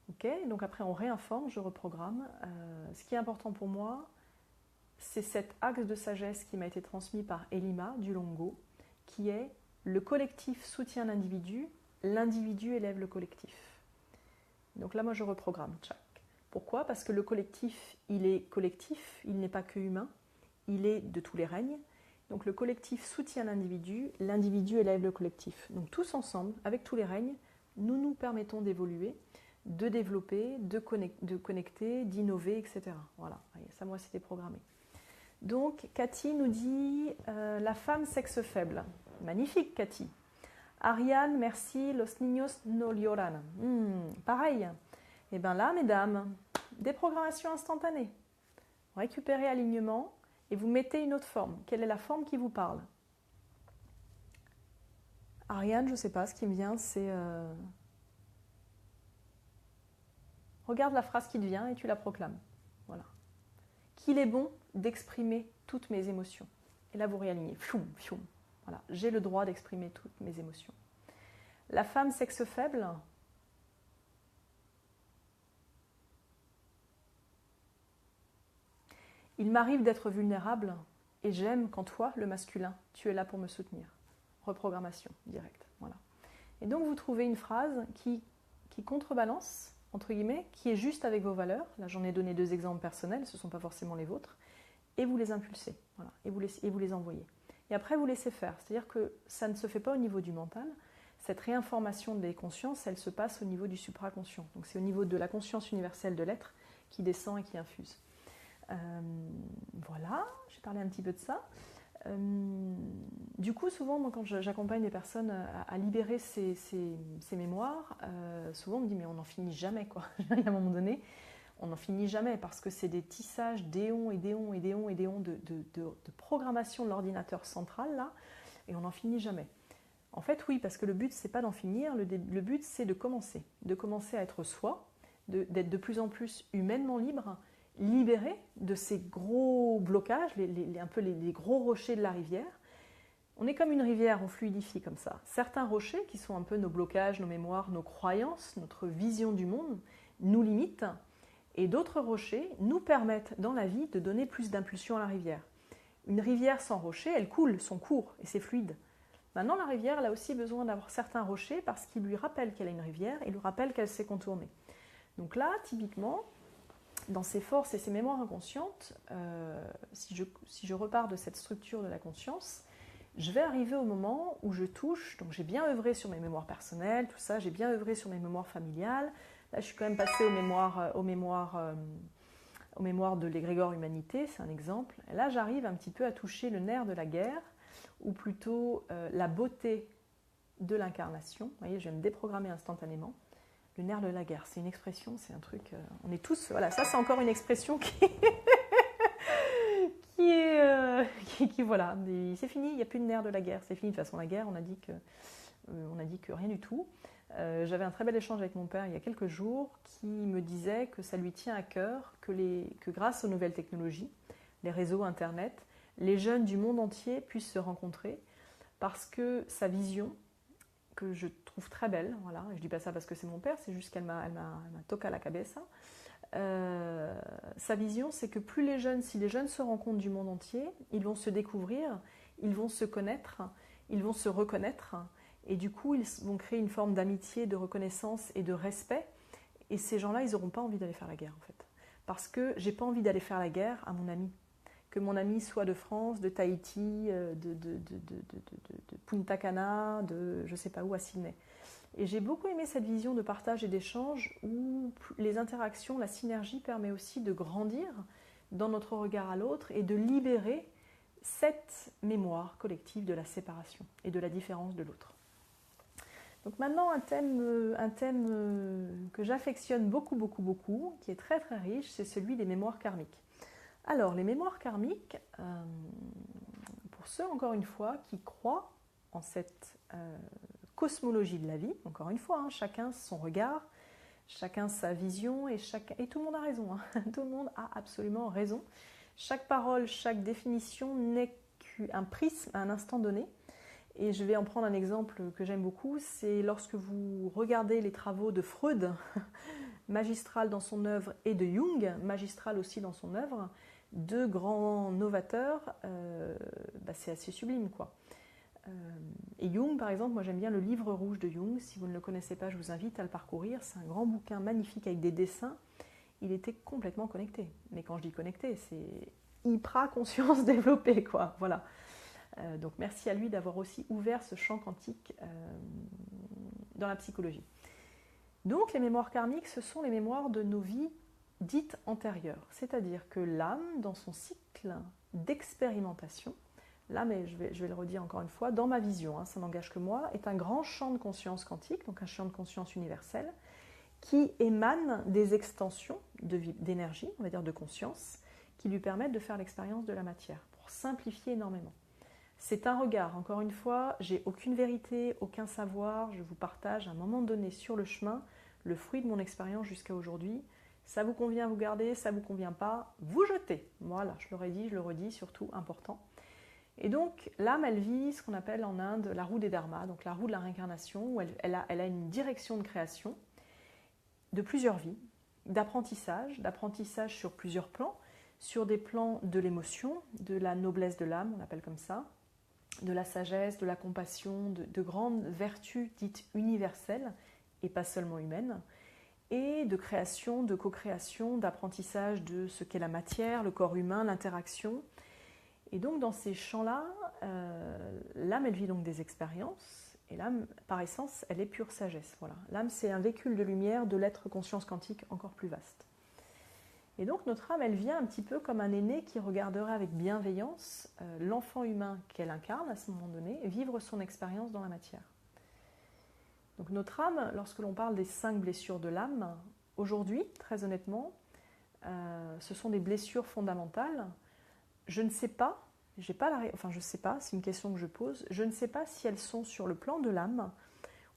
Ok, donc après, on réinforme, je reprogramme. Ce qui est important pour moi, c'est cet axe de sagesse qui m'a été transmis par Elima du Longo, qui est le collectif soutient l'individu élève le collectif. Donc là, moi, je reprogramme, tchac. Pourquoi? Parce que le collectif, il est collectif, il n'est pas que humain, il est de tous les règnes. Donc le collectif soutient l'individu élève le collectif. Donc tous ensemble, avec tous les règnes, nous nous permettons d'évoluer, de développer, de connecter, d'innover, etc. Voilà, ça, moi, c'était programmé. Donc, Cathy nous dit la femme sexe faible. Magnifique, Cathy. Ariane, merci. Los niños no lloran. Pareil. Et bien là, mesdames, déprogrammation instantanée. Récupérez alignement et vous mettez une autre forme. Quelle est la forme qui vous parle? Ariane, je ne sais pas, ce qui me vient, c'est... regarde la phrase qui te vient et tu la proclames. Voilà. Qu'il est bon d'exprimer toutes mes émotions. Et là, vous réalignez. Fioum, fioum. Voilà. J'ai le droit d'exprimer toutes mes émotions. La femme sexe faible, il m'arrive d'être vulnérable et j'aime quand toi, le masculin, tu es là pour me soutenir. Reprogrammation directe. Voilà. Et donc, vous trouvez une phrase qui contrebalance, entre guillemets, qui est juste avec vos valeurs. Là, j'en ai donné 2 exemples personnels, ce ne sont pas forcément les vôtres. Et vous les impulsez, voilà, et vous les envoyez. Et après, vous laissez faire. C'est-à-dire que ça ne se fait pas au niveau du mental. Cette réinformation des consciences, elle se passe au niveau du supraconscient. Donc c'est au niveau de la conscience universelle de l'être qui descend et qui infuse. Voilà, j'ai parlé un petit peu de ça. Du coup, souvent, moi, quand j'accompagne des personnes à libérer ces mémoires, souvent on me dit mais on n'en finit jamais, quoi. À un moment donné, on n'en finit jamais parce que c'est des tissages d'éons et d'éons et d'éons et d'éons de programmation de l'ordinateur central, là, et on n'en finit jamais. En fait, oui, parce que le but, c'est pas d'en finir, le but, c'est de commencer à être soi, d'être de plus en plus humainement libre, libéré de ces gros blocages, un peu les gros rochers de la rivière. On est comme une rivière, on fluidifie comme ça. Certains rochers, qui sont un peu nos blocages, nos mémoires, nos croyances, notre vision du monde, nous limitent, et d'autres rochers nous permettent dans la vie de donner plus d'impulsion à la rivière. Une rivière sans rocher, elle coule son cours et c'est fluide. Maintenant, la rivière, elle a aussi besoin d'avoir certains rochers parce qu'ils lui rappellent qu'elle a une rivière et lui rappellent qu'elle s'est contournée. Donc là, typiquement, dans ces forces et ces mémoires inconscientes, si je repars de cette structure de la conscience, je vais arriver au moment où je touche, donc j'ai bien œuvré sur mes mémoires personnelles, tout ça, j'ai bien œuvré sur mes mémoires familiales. Là, je suis quand même passée aux mémoires de l'égrégore humanité, c'est un exemple. Et là, j'arrive un petit peu à toucher le nerf de la guerre, ou plutôt la beauté de l'incarnation. Vous voyez, je vais me déprogrammer instantanément. Le nerf de la guerre, c'est une expression, c'est un truc... on est tous... Voilà, ça c'est encore une expression qui voilà, c'est fini, il n'y a plus de nerf de la guerre. C'est fini, de toute façon, la guerre, on a dit que rien du tout. J'avais un très bel échange avec mon père il y a quelques jours qui me disait que ça lui tient à cœur que grâce aux nouvelles technologies, les réseaux Internet, les jeunes du monde entier puissent se rencontrer parce que sa vision, que je trouve très belle, voilà, je ne dis pas ça parce que c'est mon père, c'est juste qu'elle m'a toqué à la cabeza. Sa vision, c'est que si les jeunes se rencontrent du monde entier, ils vont se découvrir, ils vont se connaître, ils vont se reconnaître, et du coup, ils vont créer une forme d'amitié, de reconnaissance et de respect. Et ces gens-là, ils n'auront pas envie d'aller faire la guerre, en fait. Parce que j'ai pas envie d'aller faire la guerre à mon ami. Que mon ami soit de France, de Tahiti, de Punta Cana, de je sais pas où, à Sydney. Et j'ai beaucoup aimé cette vision de partage et d'échange où les interactions, la synergie permet aussi de grandir dans notre regard à l'autre et de libérer cette mémoire collective de la séparation et de la différence de l'autre. Donc maintenant, un thème que j'affectionne beaucoup, beaucoup, beaucoup, qui est très, très riche, c'est celui des mémoires karmiques. Alors, les mémoires karmiques, pour ceux, encore une fois, qui croient en cette cosmologie de la vie, encore une fois, hein, chacun son regard, chacun sa vision, et tout le monde a raison, hein, tout le monde a absolument raison. Chaque parole, chaque définition n'est qu'un prisme à un instant donné. Et je vais en prendre un exemple que j'aime beaucoup, c'est lorsque vous regardez les travaux de Freud, magistral dans son œuvre, et de Jung, magistral aussi dans son œuvre, 2 grands novateurs, c'est assez sublime, quoi. Et Jung, par exemple, moi j'aime bien le livre rouge de Jung, si vous ne le connaissez pas, je vous invite à le parcourir, c'est un grand bouquin magnifique avec des dessins, il était complètement connecté. Mais quand je dis connecté, c'est hyper-conscience développée, quoi, voilà. Donc merci à lui d'avoir aussi ouvert ce champ quantique dans la psychologie. Donc les mémoires karmiques, ce sont les mémoires de nos vies dites antérieures. C'est-à-dire que l'âme, dans son cycle d'expérimentation, l'âme, et je vais le redire encore une fois, dans ma vision, hein, ça n'engage que moi, est un grand champ de conscience quantique, donc un champ de conscience universel, qui émane des extensions d'énergie, on va dire de conscience, qui lui permettent de faire l'expérience de la matière, pour simplifier énormément. C'est un regard, encore une fois, j'ai aucune vérité, aucun savoir, je vous partage à un moment donné sur le chemin le fruit de mon expérience jusqu'à aujourd'hui. Ça vous convient, vous gardez, ça vous convient pas, vous jetez. Voilà, je l'aurais dit, je le redis, surtout important. Et donc l'âme, elle vit ce qu'on appelle en Inde la roue des dharmas, donc la roue de la réincarnation, où elle a une direction de création de plusieurs vies, d'apprentissage sur plusieurs plans, sur des plans de l'émotion, de la noblesse de l'âme, on l'appelle comme ça, de la sagesse, de la compassion, de grandes vertus dites universelles et pas seulement humaines, et de création, de co-création, d'apprentissage de ce qu'est la matière, le corps humain, l'interaction. Et donc dans ces champs-là, l'âme, elle vit donc des expériences, et l'âme, par essence, elle est pure sagesse. Voilà. L'âme, c'est un véhicule de lumière de l'être conscience quantique encore plus vaste. Et donc notre âme, elle vient un petit peu comme un aîné qui regarderait avec bienveillance l'enfant humain qu'elle incarne à ce moment donné, vivre son expérience dans la matière. Donc notre âme, lorsque l'on parle des 5 blessures de l'âme, aujourd'hui, très honnêtement, ce sont des blessures fondamentales. Je ne sais pas, je sais pas, c'est une question que je pose, je ne sais pas si elles sont sur le plan de l'âme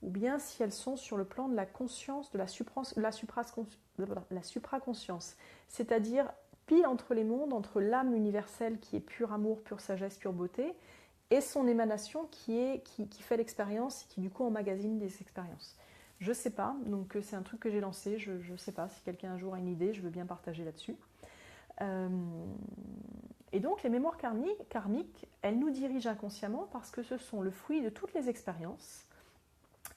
ou bien si elles sont sur le plan de la conscience, de la supraconscience, c'est-à-dire pile entre les mondes, entre l'âme universelle qui est pur amour, pure sagesse, pure beauté, et son émanation qui fait l'expérience et qui du coup emmagasine des expériences. Je ne sais pas, donc c'est un truc que j'ai lancé, je ne sais pas, si quelqu'un un jour a une idée, je veux bien partager là-dessus. Et donc les mémoires karmiques, elles nous dirigent inconsciemment parce que ce sont le fruit de toutes les expériences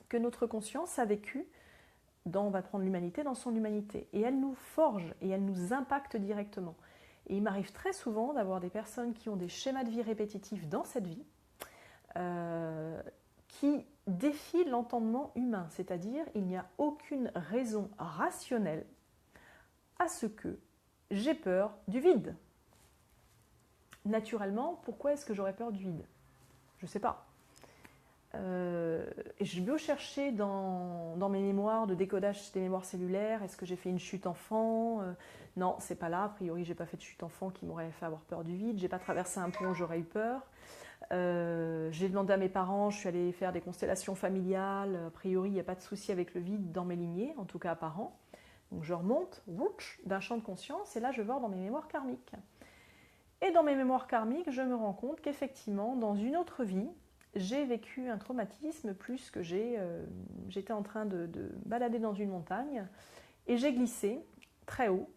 que notre conscience a vécues on va prendre l'humanité dans son humanité. Et elles nous forgent et elles nous impactent directement. Et il m'arrive très souvent d'avoir des personnes qui ont des schémas de vie répétitifs dans cette vie, qui défient l'entendement humain. C'est-à-dire, il n'y a aucune raison rationnelle à ce que j'ai peur du vide. Naturellement, pourquoi est-ce que j'aurais peur du vide? Je ne sais pas. Et je vais chercher dans mes mémoires de décodage des mémoires cellulaires, est-ce que j'ai fait une chute enfant? Non, c'est pas là. A priori, j'ai pas fait de chute enfant qui m'aurait fait avoir peur du vide. J'ai pas traversé un pont, j'aurais eu peur. J'ai demandé à mes parents, je suis allée faire des constellations familiales. A priori, il n'y a pas de souci avec le vide dans mes lignées, en tout cas apparent. Donc je remonte d'un champ de conscience et là je vais voir dans mes mémoires karmiques. Et dans mes mémoires karmiques, je me rends compte qu'effectivement, dans une autre vie, j'ai vécu un traumatisme plus que j'étais en train de balader dans une montagne et j'ai glissé très haut.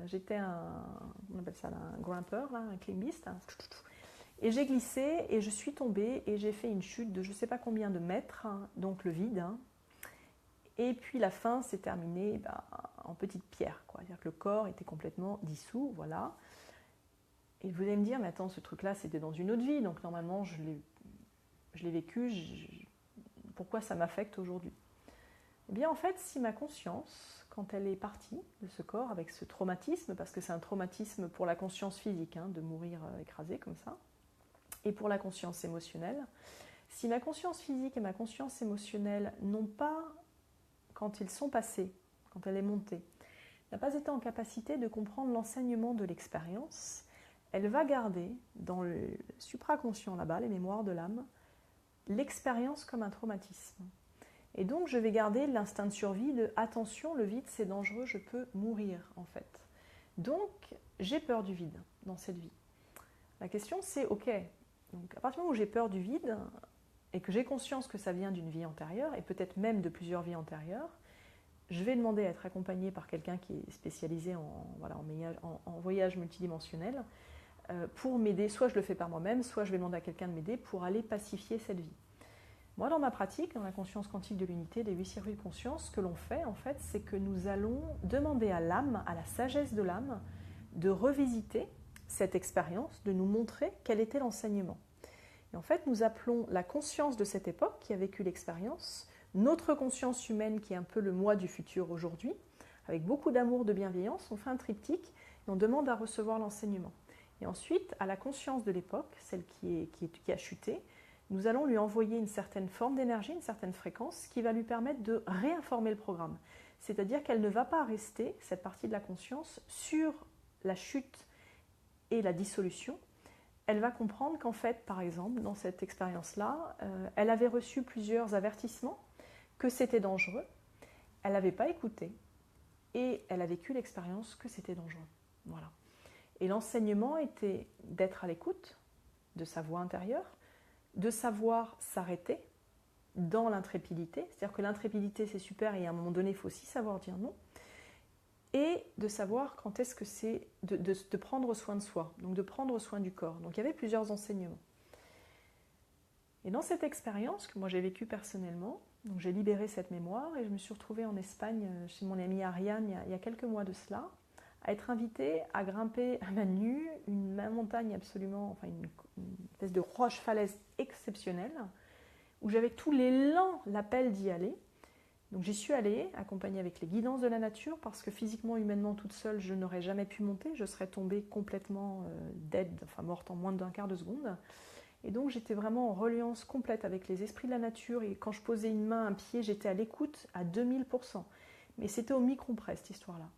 J'étais on appelle ça un grimpeur, là, un climbiste. Et j'ai glissé et je suis tombée et j'ai fait une chute de je ne sais pas combien de mètres, donc le vide. Et puis la fin s'est terminée en petites pierres, quoi. C'est-à-dire que le corps était complètement dissous, voilà. Et vous allez me dire, mais attends, ce truc-là, c'était dans une autre vie, donc normalement, je l'ai vécu, pourquoi ça m'affecte aujourd'hui? Eh bien, en fait, si ma conscience, quand elle est partie de ce corps avec ce traumatisme, parce que c'est un traumatisme pour la conscience physique, de mourir écrasé comme ça, et pour la conscience émotionnelle, si ma conscience physique et ma conscience émotionnelle n'ont pas, quand ils sont passés, quand elle est montée, n'a pas été en capacité de comprendre l'enseignement de l'expérience, elle va garder dans le supraconscient là-bas, les mémoires de l'âme, l'expérience comme un traumatisme. Et donc je vais garder l'instinct de survie de attention, le vide c'est dangereux, je peux mourir en fait. Donc j'ai peur du vide dans cette vie. La question c'est ok, donc à partir du moment où j'ai peur du vide et que j'ai conscience que ça vient d'une vie antérieure et peut-être même de plusieurs vies antérieures, je vais demander à être accompagnée par quelqu'un qui est spécialisé en voyage multidimensionnel pour m'aider. Soit je le fais par moi-même, soit je vais demander à quelqu'un de m'aider pour aller pacifier cette vie. Moi, dans ma pratique, dans la conscience quantique de l'unité des 8 circuits de conscience, ce que l'on fait, en fait, c'est que nous allons demander à l'âme, à la sagesse de l'âme, de revisiter cette expérience, de nous montrer quel était l'enseignement. Et en fait, nous appelons la conscience de cette époque qui a vécu l'expérience, notre conscience humaine qui est un peu le moi du futur aujourd'hui, avec beaucoup d'amour, de bienveillance, on fait un triptyque et on demande à recevoir l'enseignement. Et ensuite, à la conscience de l'époque, celle qui a chuté, nous allons lui envoyer une certaine forme d'énergie, une certaine fréquence qui va lui permettre de réinformer le programme. C'est-à-dire qu'elle ne va pas rester, cette partie de la conscience, sur la chute et la dissolution, elle va comprendre qu'en fait, par exemple, dans cette expérience-là, elle avait reçu plusieurs avertissements que c'était dangereux. Elle n'avait pas écouté et elle a vécu l'expérience que c'était dangereux. Voilà. Et l'enseignement était d'être à l'écoute de sa voix intérieure, de savoir s'arrêter dans l'intrépidité. C'est-à-dire que l'intrépidité, c'est super et à un moment donné, il faut aussi savoir dire non. Et de savoir quand est-ce que c'est de prendre soin de soi, donc de prendre soin du corps. Donc il y avait plusieurs enseignements. Et dans cette expérience que moi j'ai vécue personnellement, donc j'ai libéré cette mémoire et je me suis retrouvée en Espagne chez mon amie Ariane il y a quelques mois de cela, à être invitée à grimper à main nue une montagne absolument, enfin une espèce de roche falaise exceptionnelle, où j'avais tout l'élan, l'appel d'y aller. Donc j'y suis allée, accompagnée avec les guidances de la nature, parce que physiquement, humainement, toute seule, je n'aurais jamais pu monter, je serais tombée complètement dead, enfin morte en moins d'un quart de seconde. Et donc j'étais vraiment en reliance complète avec les esprits de la nature, et quand je posais une main, un pied, j'étais à l'écoute à 2000%. Mais c'était au micro-près, cette histoire-là.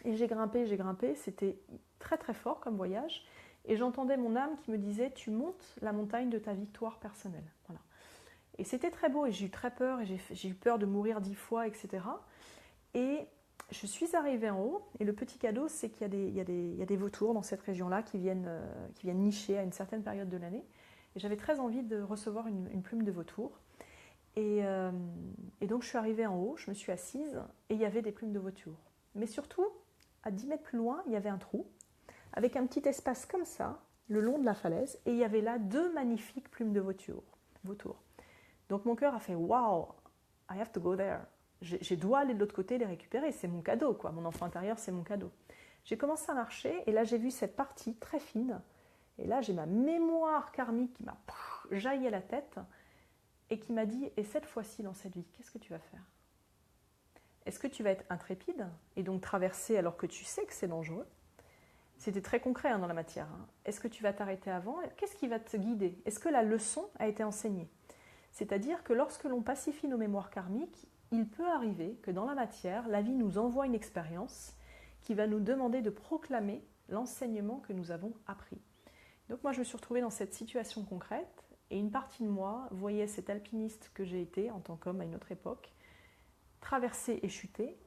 Et j'ai grimpé, c'était très très fort comme voyage, et j'entendais mon âme qui me disait « tu montes la montagne de ta victoire personnelle ». Voilà. Et c'était très beau et j'ai eu très peur et j'ai eu peur de mourir 10 fois, etc. Et je suis arrivée en haut et le petit cadeau, c'est qu'il y a des vautours dans cette région-là qui viennent nicher à une certaine période de l'année. Et j'avais très envie de recevoir une plume de vautour. Et donc je suis arrivée en haut, je me suis assise et il y avait des plumes de vautour. Mais surtout, à 10 mètres plus loin, il y avait un trou avec un petit espace comme ça, le long de la falaise, et il y avait là 2 magnifiques plumes de vautour. Donc mon cœur a fait « Wow, I have to go there ». Je dois aller de l'autre côté les récupérer, c'est mon cadeau, quoi. Mon enfant intérieur, c'est mon cadeau. J'ai commencé à marcher et là j'ai vu cette partie très fine. Et là j'ai ma mémoire karmique qui m'a jailli à la tête et qui m'a dit « Et cette fois-ci dans cette vie, qu'est-ce que tu vas faire ? Est-ce que tu vas être intrépide et donc traverser alors que tu sais que c'est dangereux ? C'était très concret dans la matière. Est-ce que tu vas t'arrêter avant ? Qu'est-ce qui va te guider ? Est-ce que la leçon a été enseignée ? C'est-à-dire que lorsque l'on pacifie nos mémoires karmiques, il peut arriver que dans la matière, la vie nous envoie une expérience qui va nous demander de proclamer l'enseignement que nous avons appris. Donc moi, je me suis retrouvée dans cette situation concrète et une partie de moi voyait cet alpiniste que j'ai été en tant qu'homme à une autre époque, traverser et chuter.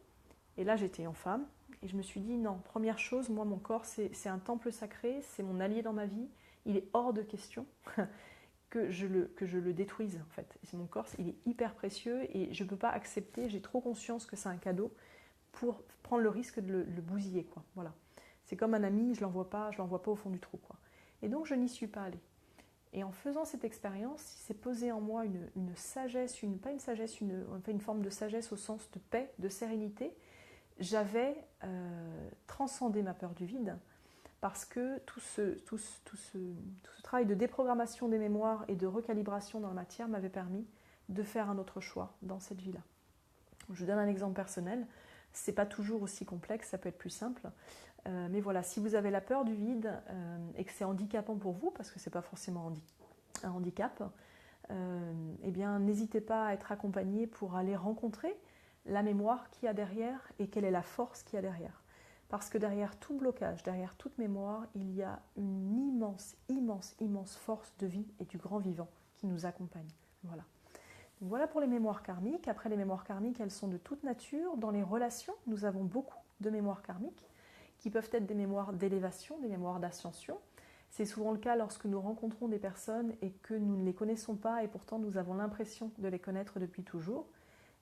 Et là, j'étais en femme et je me suis dit non, première chose, moi, mon corps, c'est un temple sacré, c'est mon allié dans ma vie, il est hors de question que je le détruise en fait. Et mon corps, il est hyper précieux et je ne peux pas accepter, j'ai trop conscience que c'est un cadeau pour prendre le risque de le bousiller, quoi. Voilà. C'est comme un ami, je ne l'envoie pas au fond du trou, quoi. Et donc je n'y suis pas allée. Et en faisant cette expérience, il s'est posé en moi une sagesse, une forme de sagesse au sens de paix, de sérénité. J'avais transcendé ma peur du vide, parce que tout ce travail de déprogrammation des mémoires et de recalibration dans la matière m'avait permis de faire un autre choix dans cette vie-là. Je vous donne un exemple personnel, ce n'est pas toujours aussi complexe, ça peut être plus simple, mais voilà, si vous avez la peur du vide et que c'est handicapant pour vous, parce que ce n'est pas forcément un handicap, eh bien n'hésitez pas à être accompagné pour aller rencontrer la mémoire qu'il y a derrière et quelle est la force qu'il y a derrière. Parce que derrière tout blocage, derrière toute mémoire, il y a une immense, immense, immense force de vie et du grand vivant qui nous accompagne. Voilà. Donc voilà pour les mémoires karmiques. Après, les mémoires karmiques, elles sont de toute nature. Dans les relations, nous avons beaucoup de mémoires karmiques qui peuvent être des mémoires d'élévation, des mémoires d'ascension. C'est souvent le cas lorsque nous rencontrons des personnes et que nous ne les connaissons pas et pourtant nous avons l'impression de les connaître depuis toujours.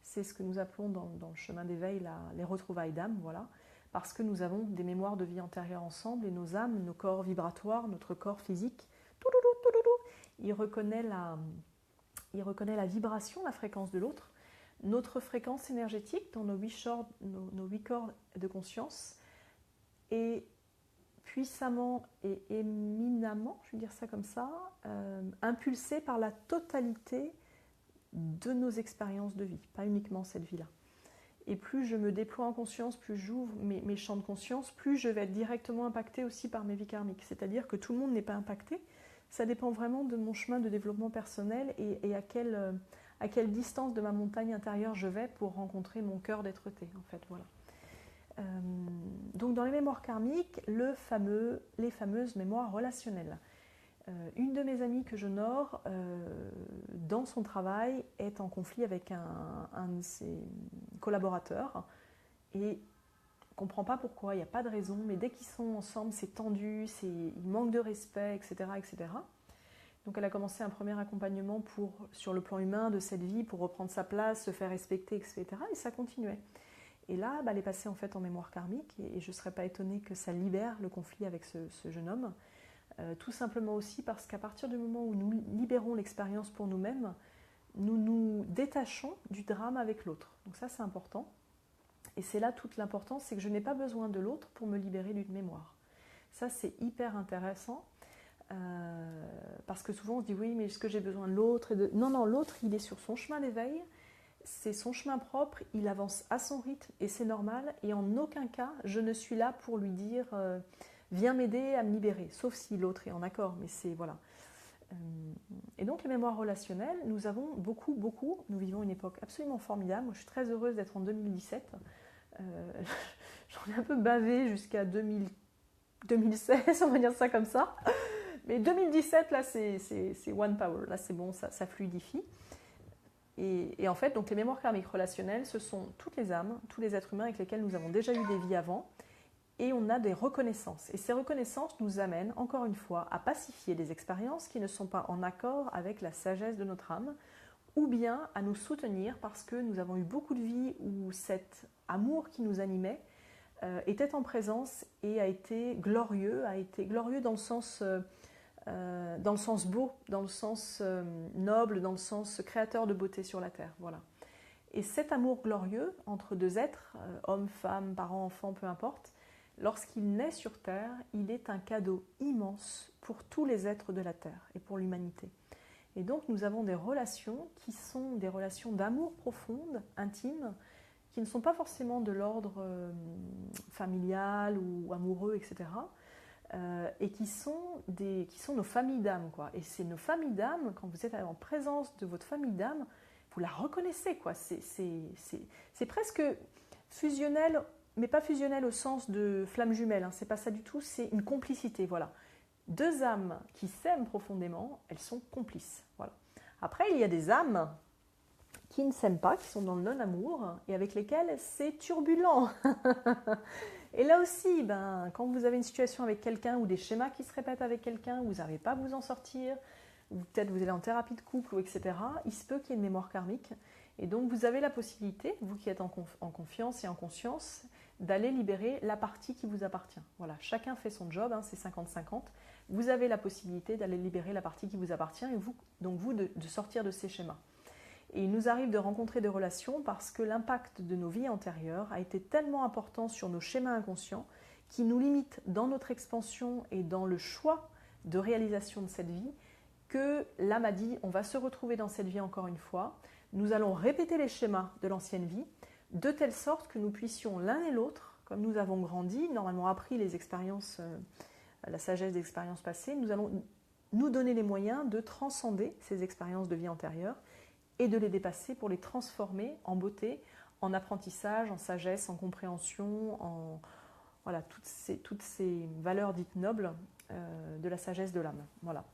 C'est ce que nous appelons dans le chemin d'éveil les retrouvailles d'âme, voilà. Parce que nous avons des mémoires de vie antérieure ensemble et nos âmes, nos corps vibratoires, notre corps physique, il reconnaît la vibration, la fréquence de l'autre, notre fréquence énergétique dans nos 8 corps de conscience est puissamment et éminemment, je vais dire ça comme ça, impulsée par la totalité de nos expériences de vie, pas uniquement cette vie-là. Et plus je me déploie en conscience, plus j'ouvre mes champs de conscience, plus je vais être directement impactée aussi par mes vies karmiques. C'est-à-dire que tout le monde n'est pas impacté. Ça dépend vraiment de mon chemin de développement personnel et à quelle distance de ma montagne intérieure je vais pour rencontrer mon cœur d'être-té, en fait, voilà. Donc dans les mémoires karmiques, les fameuses mémoires relationnelles. Une de mes amies que j'honore, dans son travail, est en conflit avec un de ses collaborateurs et ne comprend pas pourquoi, il n'y a pas de raison, mais dès qu'ils sont ensemble, c'est tendu, il manque de respect, etc., etc. Donc elle a commencé un premier accompagnement sur le plan humain de cette vie, pour reprendre sa place, se faire respecter, etc. Et ça continuait. Et là, elle est passée en fait en mémoire karmique, et je ne serais pas étonnée que ça libère le conflit avec ce jeune homme. Tout simplement aussi parce qu'à partir du moment où nous libérons l'expérience pour nous-mêmes, nous nous détachons du drame avec l'autre. Donc ça, c'est important. Et c'est là toute l'importance, c'est que je n'ai pas besoin de l'autre pour me libérer d'une mémoire. Ça, c'est hyper intéressant. Parce que souvent on se dit oui, mais est-ce que j'ai besoin de l'autre Non, non, l'autre il est sur son chemin d'éveil, c'est son chemin propre, il avance à son rythme et c'est normal, et en aucun cas je ne suis là pour lui dire viens m'aider à me libérer, sauf si l'autre est en accord, mais c'est voilà. Et donc les mémoires relationnelles, nous avons beaucoup, nous vivons une époque absolument formidable. Moi je suis très heureuse d'être en 2017, j'en ai un peu bavé jusqu'à 2016, on va dire ça comme ça. Mais 2017, là, c'est one power. Là, c'est bon, ça fluidifie. Et en fait, donc les mémoires karmiques relationnelles, ce sont toutes les âmes, tous les êtres humains avec lesquels nous avons déjà eu des vies avant. Et on a des reconnaissances. Et ces reconnaissances nous amènent, encore une fois, à pacifier des expériences qui ne sont pas en accord avec la sagesse de notre âme, ou bien à nous soutenir parce que nous avons eu beaucoup de vies où cet amour qui nous animait était en présence et a été glorieux dans le sens beau, dans le sens noble, dans le sens créateur de beauté sur la terre. Voilà. Et cet amour glorieux entre deux êtres, hommes, femmes, parents, enfants, peu importe, lorsqu'il naît sur terre, il est un cadeau immense pour tous les êtres de la terre et pour l'humanité. Et donc nous avons des relations qui sont des relations d'amour profonde, intimes, qui ne sont pas forcément de l'ordre familial ou amoureux, etc., et qui sont nos familles d'âme, quoi. Et c'est nos familles d'âme, quand vous êtes en présence de votre famille d'âme, vous la reconnaissez, quoi. C'est presque fusionnel, mais pas fusionnel au sens de flamme jumelle, hein. C'est pas ça du tout, c'est une complicité, voilà. Deux âmes qui s'aiment profondément, elles sont complices, voilà. Après, il y a des âmes qui ne s'aiment pas, qui sont dans le non-amour, et avec lesquelles c'est turbulent. Et là aussi, quand vous avez une situation avec quelqu'un ou des schémas qui se répètent avec quelqu'un, vous n'arrivez pas à vous en sortir, ou peut-être vous allez en thérapie de couple, ou etc., il se peut qu'il y ait une mémoire karmique. Et donc vous avez la possibilité, vous qui êtes en confiance et en conscience, d'aller libérer la partie qui vous appartient. Voilà, chacun fait son job, hein, c'est 50-50. Vous avez la possibilité d'aller libérer la partie qui vous appartient, et vous de sortir de ces schémas. Et il nous arrive de rencontrer des relations parce que l'impact de nos vies antérieures a été tellement important sur nos schémas inconscients qui nous limitent dans notre expansion et dans le choix de réalisation de cette vie, que l'âme a dit on va se retrouver dans cette vie encore une fois, nous allons répéter les schémas de l'ancienne vie de telle sorte que nous puissions l'un et l'autre, comme nous avons grandi, normalement appris les expériences, la sagesse des expériences passées, nous allons nous donner les moyens de transcender ces expériences de vie antérieure et de les dépasser pour les transformer en beauté, en apprentissage, en sagesse, en compréhension, en voilà, toutes ces valeurs dites nobles de la sagesse de l'âme. Voilà.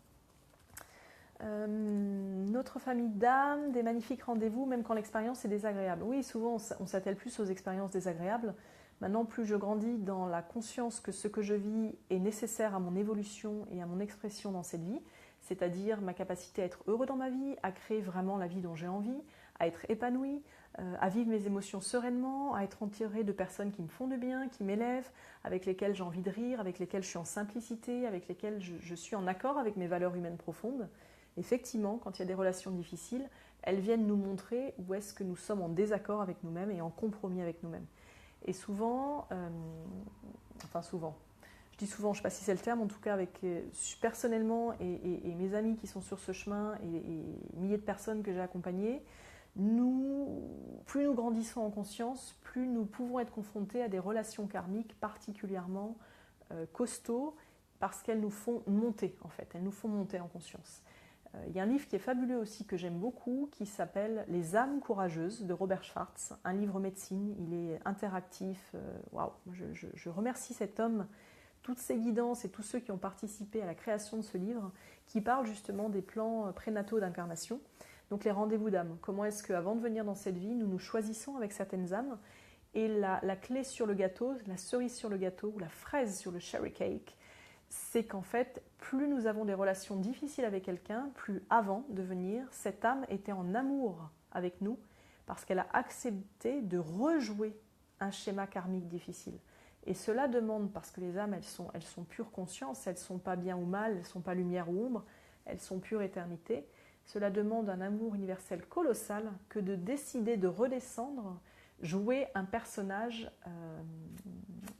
Notre famille d'âme, des magnifiques rendez-vous, même quand l'expérience est désagréable. Oui, souvent on s'attelle plus aux expériences désagréables. Maintenant, plus je grandis dans la conscience que ce que je vis est nécessaire à mon évolution et à mon expression dans cette vie, c'est-à-dire ma capacité à être heureux dans ma vie, à créer vraiment la vie dont j'ai envie, à être épanoui, à vivre mes émotions sereinement, à être entouré de personnes qui me font du bien, qui m'élèvent, avec lesquelles j'ai envie de rire, avec lesquelles je suis en simplicité, avec lesquelles je suis en accord avec mes valeurs humaines profondes. Effectivement, quand il y a des relations difficiles, elles viennent nous montrer où est-ce que nous sommes en désaccord avec nous-mêmes et en compromis avec nous-mêmes. Et souvent, je dis souvent, je ne sais pas si c'est le terme, en tout cas personnellement et mes amis qui sont sur ce chemin et milliers de personnes que j'ai accompagnées, plus nous grandissons en conscience, plus nous pouvons être confrontés à des relations karmiques particulièrement costauds parce qu'elles nous font monter en fait, elles nous font monter en conscience. Il y a un livre qui est fabuleux aussi que j'aime beaucoup qui s'appelle « Les âmes courageuses » de Robert Schwartz, un livre médecine, il est interactif, waouh, je remercie cet homme toutes ces guidances et tous ceux qui ont participé à la création de ce livre qui parlent justement des plans prénataux d'incarnation. Donc les rendez-vous d'âme. Comment est-ce qu'avant de venir dans cette vie, nous nous choisissons avec certaines âmes. Et la clé sur le gâteau, la cerise sur le gâteau ou la fraise sur le cherry cake, c'est qu'en fait, plus nous avons des relations difficiles avec quelqu'un, plus avant de venir, cette âme était en amour avec nous parce qu'elle a accepté de rejouer un schéma karmique difficile. Et cela demande, parce que les âmes, elles sont pure conscience, elles ne sont pas bien ou mal, elles ne sont pas lumière ou ombre, elles sont pure éternité. Cela demande un amour universel colossal que de décider de redescendre, jouer un personnage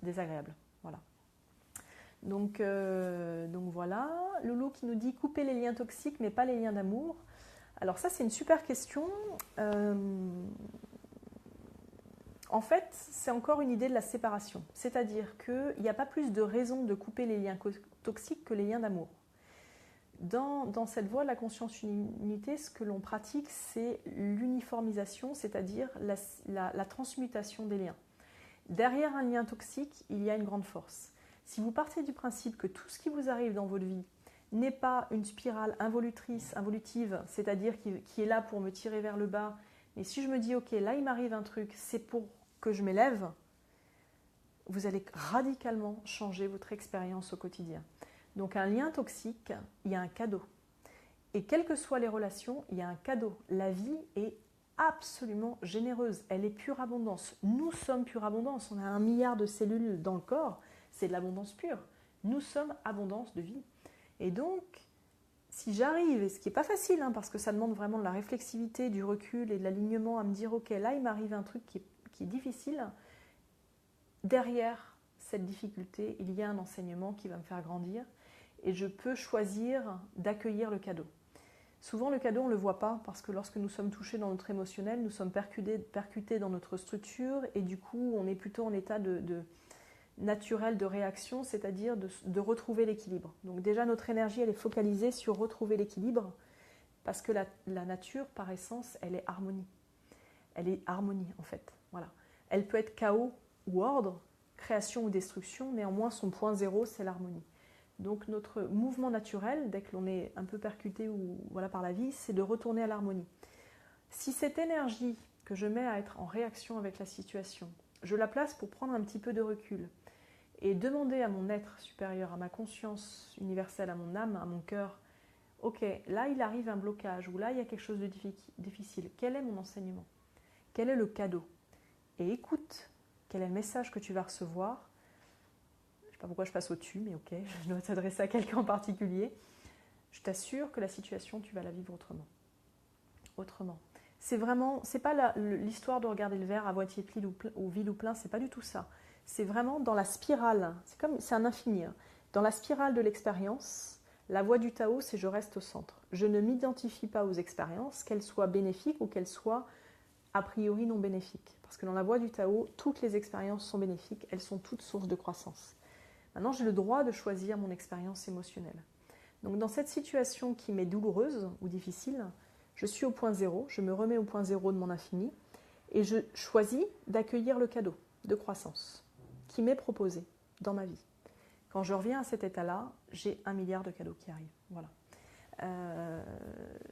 désagréable. Voilà. Donc voilà, Loulou qui nous dit couper les liens toxiques mais pas les liens d'amour. Alors ça c'est une super question. En fait c'est encore une idée de la séparation. C'est-à-dire qu'il n'y a pas plus de raison de couper les liens toxiques que les liens d'amour. Dans cette voie de la conscience unité, ce que l'on pratique c'est l'uniformisation, c'est-à-dire la transmutation des liens. Derrière un lien toxique, il y a une grande force. Si vous partez du principe que tout ce qui vous arrive dans votre vie n'est pas une spirale involutive, c'est-à-dire qui est là pour me tirer vers le bas, mais si je me dis, ok, là il m'arrive un truc, c'est pour que je m'élève, vous allez radicalement changer votre expérience au quotidien. Donc un lien toxique, il y a un cadeau. Et quelles que soient les relations, il y a un cadeau. La vie est absolument généreuse, elle est pure abondance. Nous sommes pure abondance, on a 1 milliard de cellules dans le corps, c'est de l'abondance pure. Nous sommes abondance de vie. Et donc, si j'arrive, et ce qui n'est pas facile, parce que ça demande vraiment de la réflexivité, du recul et de l'alignement à me dire, ok, là il m'arrive un truc qui est difficile, derrière cette difficulté, il y a un enseignement qui va me faire grandir et je peux choisir d'accueillir le cadeau. Souvent, le cadeau, on ne le voit pas parce que lorsque nous sommes touchés dans notre émotionnel, nous sommes percutés dans notre structure et du coup, on est plutôt en état naturel de réaction, c'est-à-dire de retrouver l'équilibre. Donc déjà, notre énergie, elle est focalisée sur retrouver l'équilibre parce que la nature, par essence, elle est harmonie. Elle est harmonie, en fait. Voilà. Elle peut être chaos ou ordre, création ou destruction, néanmoins, son point zéro, c'est l'harmonie. Donc notre mouvement naturel, dès que l'on est un peu percuté par la vie, c'est de retourner à l'harmonie. Si cette énergie que je mets à être en réaction avec la situation, je la place pour prendre un petit peu de recul et demander à mon être supérieur, à ma conscience universelle, à mon âme, à mon cœur, ok, là il arrive un blocage ou là il y a quelque chose de difficile, quel est mon enseignement? Quel est le cadeau? Et écoute, quel est le message que tu vas recevoir? Je ne sais pas pourquoi je passe au-dessus, mais ok, je dois t'adresser à quelqu'un en particulier. Je t'assure que la situation, tu vas la vivre autrement. Autrement. C'est pas l'histoire de regarder le verre à moitié vide ou plein, c'est pas du tout ça. C'est vraiment dans la spirale, c'est un infini. Dans la spirale de l'expérience, la voie du Tao, c'est je reste au centre. Je ne m'identifie pas aux expériences, qu'elles soient bénéfiques ou qu'elles soient a priori non bénéfiques. Parce que dans la voie du Tao, toutes les expériences sont bénéfiques, elles sont toutes sources de croissance. Maintenant, j'ai le droit de choisir mon expérience émotionnelle. Donc dans cette situation qui m'est douloureuse ou difficile, je suis au point zéro, je me remets au point zéro de mon infini et je choisis d'accueillir le cadeau de croissance qui m'est proposé dans ma vie. Quand je reviens à cet état-là, j'ai 1 milliard de cadeaux qui arrivent. Voilà.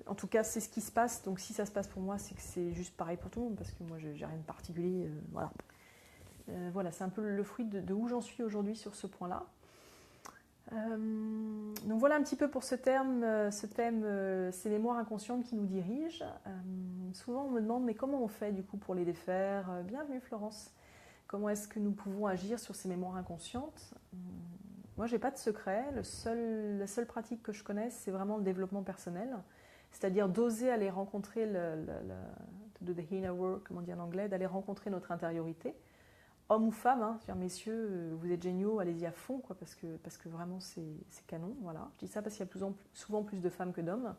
En tout cas, c'est ce qui se passe. Donc si ça se passe pour moi, c'est que c'est juste pareil pour tout le monde parce que moi, j'ai rien de particulier. Voilà. Voilà, c'est un peu le fruit de où j'en suis aujourd'hui sur ce point-là. Donc voilà un petit peu pour ce thème, ces mémoires inconscientes qui nous dirigent. Souvent on me demande mais comment on fait du coup pour les défaire? Bienvenue Florence. Comment est-ce que nous pouvons agir sur ces mémoires inconscientes? Moi j'ai pas de secret. La seule pratique que je connaisse c'est vraiment le développement personnel, c'est-à-dire d'oser aller rencontrer the inner work, comme on dit en anglais, d'aller rencontrer notre intériorité. Homme ou femme, messieurs, vous êtes géniaux, allez-y à fond, quoi, parce que vraiment c'est canon. Voilà. Je dis ça parce qu'il y a souvent plus de femmes que d'hommes.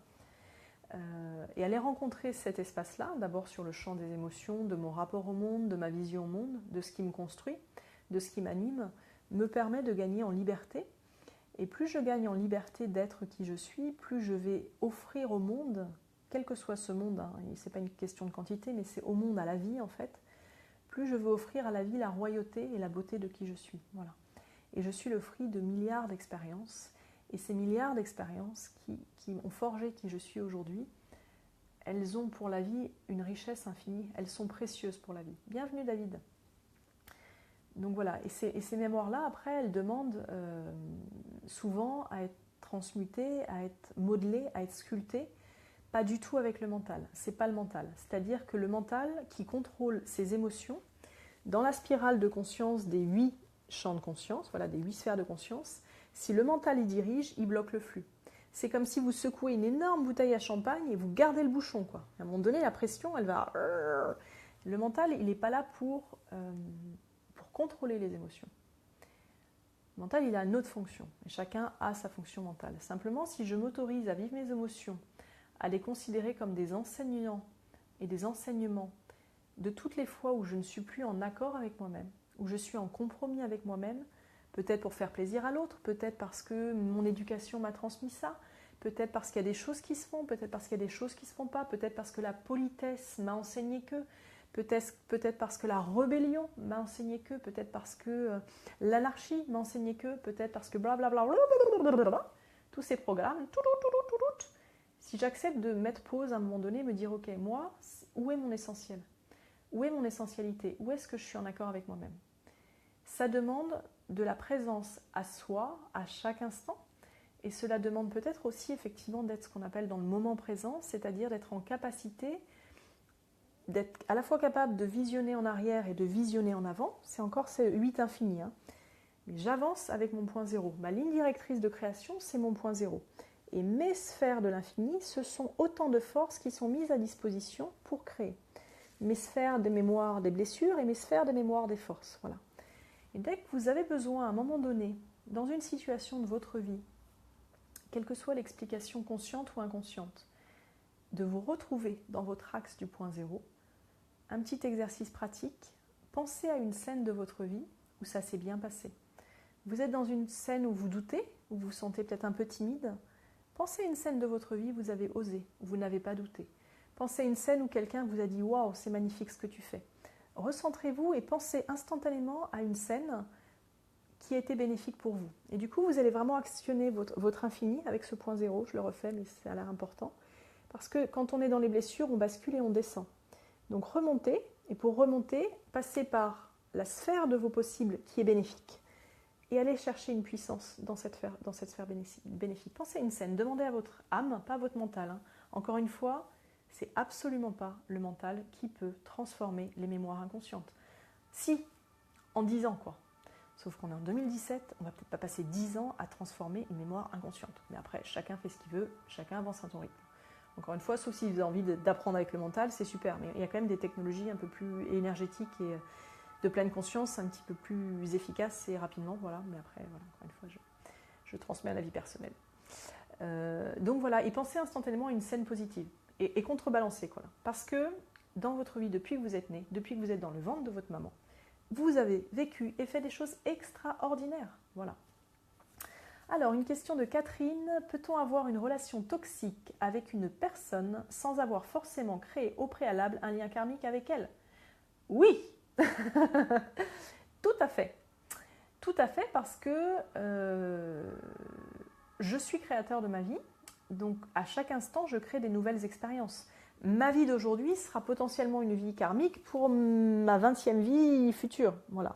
Et aller rencontrer cet espace-là, d'abord sur le champ des émotions, de mon rapport au monde, de ma vision au monde, de ce qui me construit, de ce qui m'anime, me permet de gagner en liberté. Et plus je gagne en liberté d'être qui je suis, plus je vais offrir au monde, quel que soit ce monde, ce n'est pas une question de quantité, mais c'est au monde, à la vie en fait, plus je veux offrir à la vie la royauté et la beauté de qui je suis. Voilà. et je suis le fruit de milliards d'expériences. Et ces milliards d'expériences qui ont forgé qui je suis aujourd'hui, elles ont pour la vie une richesse infinie, elles sont précieuses pour la vie. Bienvenue David. Donc voilà, et ces mémoires-là, après, elles demandent souvent à être transmutées, à être modelées, à être sculptées, pas du tout avec le mental. C'est pas le mental. C'est-à-dire que le mental qui contrôle ses émotions, dans la spirale de conscience des 8 champs de conscience, voilà, des 8 sphères de conscience, si le mental y dirige, il bloque le flux. C'est comme si vous secouez une énorme bouteille à champagne et vous gardez le bouchon, quoi. À un moment donné, la pression, elle va... Le mental, il n'est pas là pour contrôler les émotions. Le mental, il a une autre fonction. Et chacun a sa fonction mentale. Simplement, si je m'autorise à vivre mes émotions, à les considérer comme des enseignants et des enseignements de toutes les fois où je ne suis plus en accord avec moi-même, où je suis en compromis avec moi-même, peut-être pour faire plaisir à l'autre, peut-être parce que mon éducation m'a transmis ça, peut-être parce qu'il y a des choses qui se font, peut-être parce qu'il y a des choses qui ne se font pas, peut-être parce que la politesse m'a enseigné que, peut-être parce que la rébellion m'a enseigné que, peut-être parce que l'anarchie m'a enseigné que, peut-être parce que blablabla, tous ces programmes, si j'accepte de mettre pause à un moment donné, me dire ok, moi, où est mon essentiel? Où est mon essentialité? Où est-ce que je suis en accord avec moi-même? Ça demande de la présence à soi, à chaque instant, et cela demande peut-être aussi effectivement d'être ce qu'on appelle dans le moment présent, c'est-à-dire d'être en capacité, d'être à la fois capable de visionner en arrière et de visionner en avant. C'est encore ces 8 infinis, hein. Mais j'avance avec mon point zéro. Ma ligne directrice de création, c'est mon point zéro. Et mes sphères de l'infini, ce sont autant de forces qui sont mises à disposition pour créer. Mes sphères des mémoires des blessures et mes sphères des mémoires des forces. Voilà. Et dès que vous avez besoin, à un moment donné, dans une situation de votre vie, quelle que soit l'explication consciente ou inconsciente, de vous retrouver dans votre axe du point zéro, un petit exercice pratique, pensez à une scène de votre vie où ça s'est bien passé. Vous êtes dans une scène où vous doutez, où vous vous sentez peut-être un peu timide. Pensez à une scène de votre vie où vous avez osé, où vous n'avez pas douté. Pensez à une scène où quelqu'un vous a dit « Waouh, c'est magnifique ce que tu fais ». Recentrez-vous et pensez instantanément à une scène qui a été bénéfique pour vous. Et du coup, vous allez vraiment actionner votre infini avec ce point zéro. Je le refais, mais ça a l'air important. Parce que quand on est dans les blessures, on bascule et on descend. Donc remontez, et pour remonter, passez par la sphère de vos possibles qui est bénéfique. Et allez chercher une puissance dans cette sphère bénéfique. Pensez à une scène, demandez à votre âme, pas à votre mental. Hein. Encore une fois, c'est absolument pas le mental qui peut transformer les mémoires inconscientes. Si, en 10 ans quoi. Sauf qu'on est en 2017, on va peut-être pas passer 10 ans à transformer une mémoire inconsciente. Mais après, chacun fait ce qu'il veut, chacun avance à son rythme. Encore une fois, sauf si vous avez envie d'apprendre avec le mental, c'est super. Mais il y a quand même des technologies un peu plus énergétiques et de pleine conscience, un petit peu plus efficaces et rapidement. Voilà. Mais après, voilà, encore une fois, je transmets un avis personnel. Donc voilà, et pensez instantanément à une scène positive. Et contrebalancer, quoi. Parce que dans votre vie, depuis que vous êtes né, depuis que vous êtes dans le ventre de votre maman, vous avez vécu et fait des choses extraordinaires. Voilà. Alors, une question de Catherine. Peut-on avoir une relation toxique avec une personne sans avoir forcément créé au préalable un lien karmique avec elle? Oui. Tout à fait. Tout à fait, parce que je suis créateur de ma vie. Donc, à chaque instant, je crée des nouvelles expériences. Ma vie d'aujourd'hui sera potentiellement une vie karmique pour ma 20e vie future. Voilà.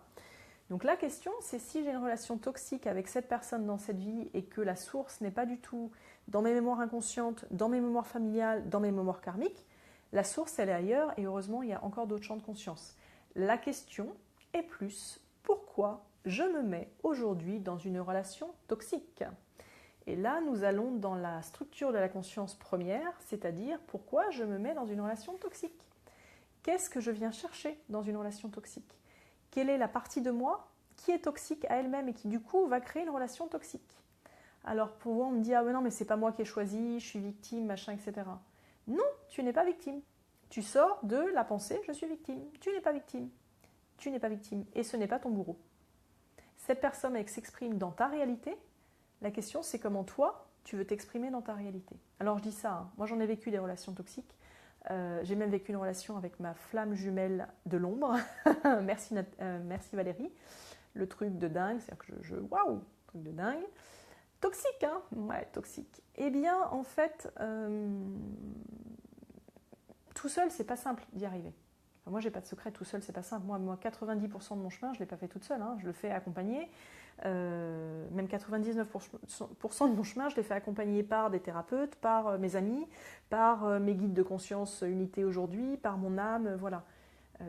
Donc, la question, c'est si j'ai une relation toxique avec cette personne dans cette vie et que la source n'est pas du tout dans mes mémoires inconscientes, dans mes mémoires familiales, dans mes mémoires karmiques, la source, elle est ailleurs et heureusement, il y a encore d'autres champs de conscience. La question est plus pourquoi je me mets aujourd'hui dans une relation toxique ? Et là, nous allons dans la structure de la conscience première, c'est-à-dire pourquoi je me mets dans une relation toxique. Qu'est-ce que je viens chercher dans une relation toxique? Quelle est la partie de moi qui est toxique à elle-même et qui du coup va créer une relation toxique? Alors pour vous, on me dit « Ah mais non, mais c'est pas moi qui ai choisi, je suis victime, machin, etc. » Non, tu n'es pas victime. Tu sors de la pensée « Je suis victime ». Tu n'es pas victime. Tu n'es pas victime. Et ce n'est pas ton bourreau. Cette personne, elle s'exprime dans ta réalité. La question, c'est comment toi, tu veux t'exprimer dans ta réalité. Alors je dis ça, hein. Moi j'en ai vécu des relations toxiques. J'ai même vécu une relation avec ma flamme jumelle de l'ombre. Merci Valérie. le truc de dingue, c'est-à-dire que waouh, truc de dingue, toxique, hein, ouais, toxique. Eh bien, en fait, tout seul, c'est pas simple d'y arriver. Enfin, moi, j'ai pas de secret, tout seul, c'est pas simple. Moi 90% de mon chemin, je l'ai pas fait toute seule, hein, je le fais accompagné. Même 99% de mon chemin, je l'ai fait accompagner par des thérapeutes, par mes amis, par mes guides de conscience Unité aujourd'hui, par mon âme, voilà.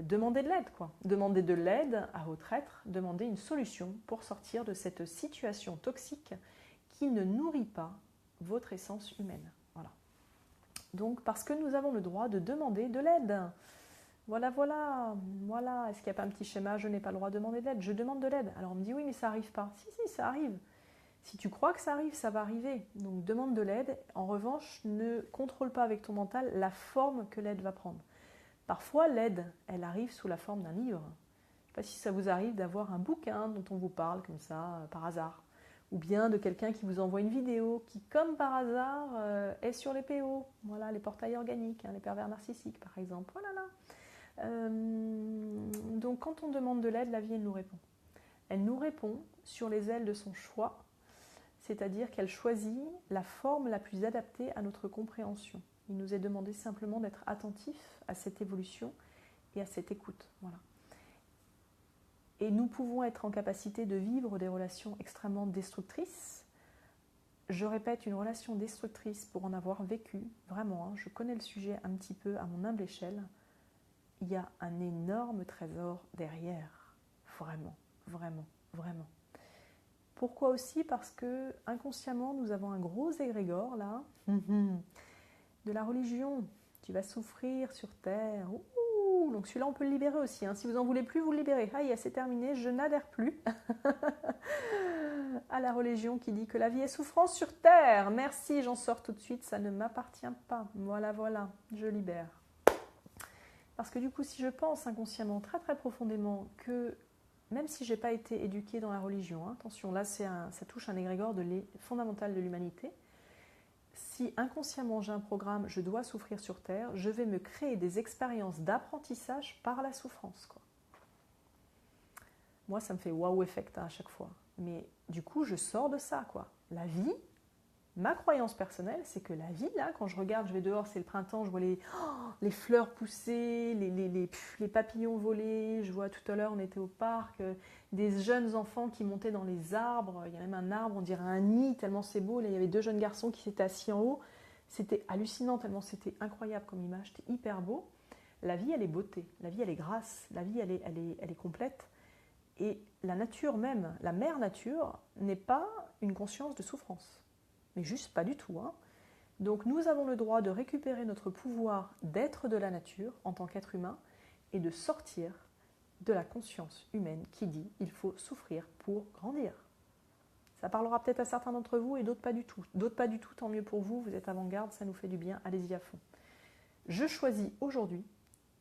Demandez de l'aide, quoi. Demandez de l'aide à votre être, demandez une solution pour sortir de cette situation toxique qui ne nourrit pas votre essence humaine. Voilà. Donc, parce que nous avons le droit de demander de l'aide. Voilà. Est-ce qu'il n'y a pas un petit schéma? Je n'ai pas le droit de demander de l'aide. Je demande de l'aide. Alors on me dit oui, mais ça n'arrive pas. Si, ça arrive. Si tu crois que ça arrive, ça va arriver. Donc demande de l'aide. En revanche, ne contrôle pas avec ton mental la forme que l'aide va prendre. Parfois, l'aide, elle arrive sous la forme d'un livre. Je ne sais pas si ça vous arrive d'avoir un bouquin dont on vous parle comme ça, par hasard. Ou bien de quelqu'un qui vous envoie une vidéo qui, comme par hasard, est sur les PO. Voilà, les portails organiques, hein, les pervers narcissiques, par exemple. Voilà. Donc quand on demande de l'aide, la vie, elle nous répond. Elle nous répond sur les ailes de son choix, c'est-à-dire qu'elle choisit la forme la plus adaptée à notre compréhension. Il nous est demandé simplement d'être attentif à cette évolution et à cette écoute. Voilà. Et nous pouvons être en capacité de vivre des relations extrêmement destructrices. Je répète, une relation destructrice, pour en avoir vécu, vraiment, hein, je connais le sujet un petit peu à mon humble échelle, il y a un énorme trésor derrière. Vraiment. Pourquoi aussi? Parce que inconsciemment, nous avons un gros égrégore là, de la religion. Tu vas souffrir sur terre. Ouh, donc celui-là, on peut le libérer aussi. Hein. Si vous en voulez plus, vous le libérez. Ah, c'est terminé, je n'adhère plus à la religion qui dit que la vie est souffrance sur terre. Merci, j'en sors tout de suite, ça ne m'appartient pas. Voilà, je libère. Parce que du coup, si je pense inconsciemment, très très profondément, que même si je n'ai pas été éduquée dans la religion, hein, attention, là ça touche un égrégore fondamental de l'humanité, si inconsciemment j'ai un programme, je dois souffrir sur Terre, je vais me créer des expériences d'apprentissage par la souffrance, quoi. Moi, ça me fait wow effect hein, à chaque fois. Mais du coup, je sors de ça, quoi. La vie, ma croyance personnelle, c'est que la vie, là, quand je regarde, je vais dehors, c'est le printemps, je vois les fleurs pousser, les papillons voler, je vois tout à l'heure, on était au parc, des jeunes enfants qui montaient dans les arbres, il y a même un arbre, on dirait un nid, tellement c'est beau, là, il y avait 2 jeunes garçons qui s'étaient assis en haut, c'était hallucinant, tellement c'était incroyable comme image, c'était hyper beau. La vie, elle est beauté, la vie, elle est grâce, la vie, elle est complète, et la nature même, la mère nature, n'est pas une conscience de souffrance. Mais juste pas du tout. Hein. Donc nous avons le droit de récupérer notre pouvoir d'être de la nature en tant qu'être humain et de sortir de la conscience humaine qui dit il faut souffrir pour grandir. Ça parlera peut-être à certains d'entre vous et d'autres pas du tout. D'autres pas du tout, tant mieux pour vous, vous êtes avant-garde, ça nous fait du bien, allez-y à fond. Je choisis aujourd'hui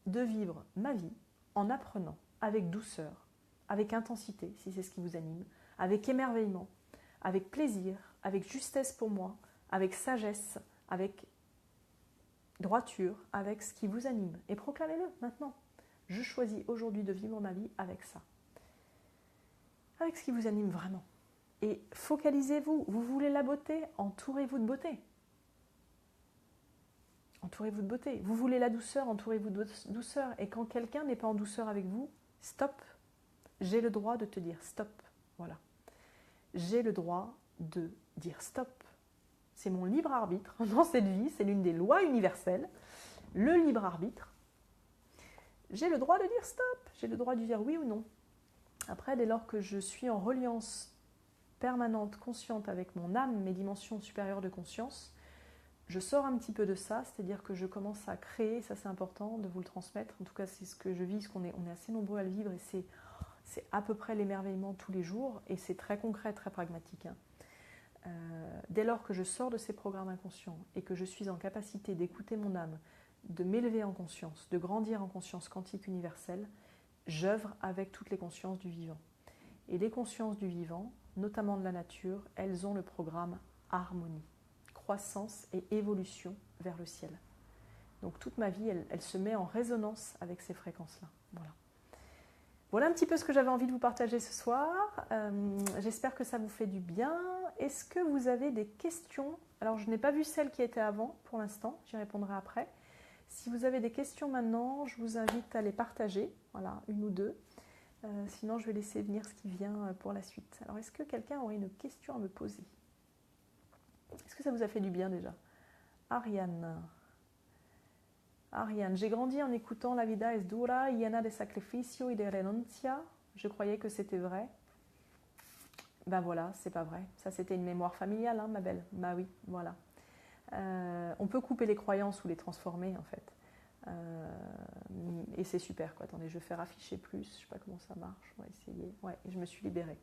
de vivre ma vie en apprenant avec douceur, avec intensité, si c'est ce qui vous anime, avec émerveillement, avec plaisir, avec justesse pour moi, avec sagesse, avec droiture, avec ce qui vous anime. Et proclamez-le maintenant. Je choisis aujourd'hui de vivre ma vie avec ça. Avec ce qui vous anime vraiment. Et focalisez-vous. Vous voulez la beauté? Entourez-vous de beauté. Entourez-vous de beauté. Vous voulez la douceur? Entourez-vous de douceur. Et quand quelqu'un n'est pas en douceur avec vous, stop. J'ai le droit de te dire stop. Voilà. J'ai le droit de dire stop. C'est mon libre arbitre dans cette vie, c'est l'une des lois universelles, le libre arbitre. J'ai le droit de dire stop, j'ai le droit de dire oui ou non. Après, dès lors que je suis en reliance permanente, consciente avec mon âme, mes dimensions supérieures de conscience, je sors un petit peu de ça, c'est-à-dire que je commence à créer, ça c'est important de vous le transmettre, en tout cas c'est ce que je vis, parce qu'on est assez nombreux à le vivre et c'est à peu près l'émerveillement tous les jours et c'est très concret, très pragmatique. Hein. Dès lors que je sors de ces programmes inconscients et que je suis en capacité d'écouter mon âme, de m'élever en conscience, de grandir en conscience quantique universelle, j'œuvre avec toutes les consciences du vivant. Et les consciences du vivant, notamment de la nature, elles ont le programme harmonie, croissance et évolution vers le ciel. Donc toute ma vie, elle se met en résonance avec ces fréquences-là. Voilà. Voilà un petit peu ce que j'avais envie de vous partager ce soir. J'espère que ça vous fait du bien. Est-ce que vous avez des questions? Alors, je n'ai pas vu celles qui étaient avant pour l'instant, j'y répondrai après. Si vous avez des questions maintenant, je vous invite à les partager, voilà, une ou deux. Sinon, je vais laisser venir ce qui vient pour la suite. Alors, est-ce que quelqu'un aurait une question à me poser? Est-ce que ça vous a fait du bien déjà? Ariane, j'ai grandi en écoutant La vida es dura, llena de sacrificio y de renuncia. Je croyais que c'était vrai. Ben voilà, c'est pas vrai. Ça, c'était une mémoire familiale, hein, ma belle. Bah oui, voilà. On peut couper les croyances ou les transformer, en fait. Et c'est super, quoi. Attendez, je vais faire afficher plus. Je sais pas comment ça marche. On va essayer. Ouais, je me suis libérée.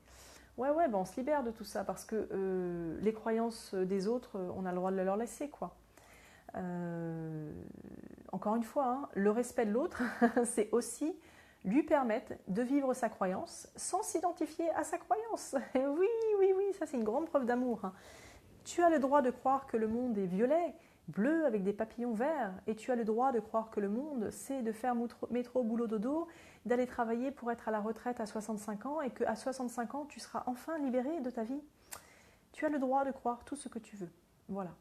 Ouais, ben on se libère de tout ça parce que les croyances des autres, on a le droit de leur laisser, quoi. Encore une fois, hein, le respect de l'autre, c'est aussi lui permettre de vivre sa croyance sans s'identifier à sa croyance. Oui, oui, oui, ça c'est une grande preuve d'amour. Hein. Tu as le droit de croire que le monde est violet, bleu avec des papillons verts, et tu as le droit de croire que le monde, c'est de faire métro, boulot, dodo, d'aller travailler pour être à la retraite à 65 ans, et qu'à 65 ans, tu seras enfin libéré de ta vie. Tu as le droit de croire tout ce que tu veux. Voilà.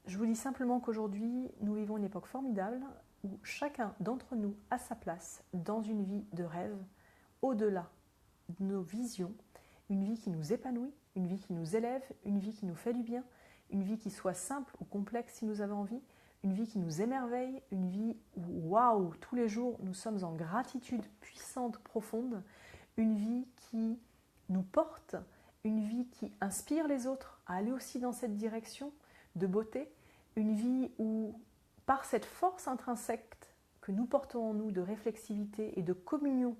Je vous dis simplement qu'aujourd'hui, nous vivons une époque formidable où chacun d'entre nous a sa place dans une vie de rêve, au-delà de nos visions, une vie qui nous épanouit, une vie qui nous élève, une vie qui nous fait du bien, une vie qui soit simple ou complexe si nous avons envie, une vie qui nous émerveille, une vie où, waouh, tous les jours nous sommes en gratitude puissante, profonde, une vie qui nous porte, une vie qui inspire les autres à aller aussi dans cette direction de beauté, une vie où, par cette force intrinsèque que nous portons en nous de réflexivité et de communion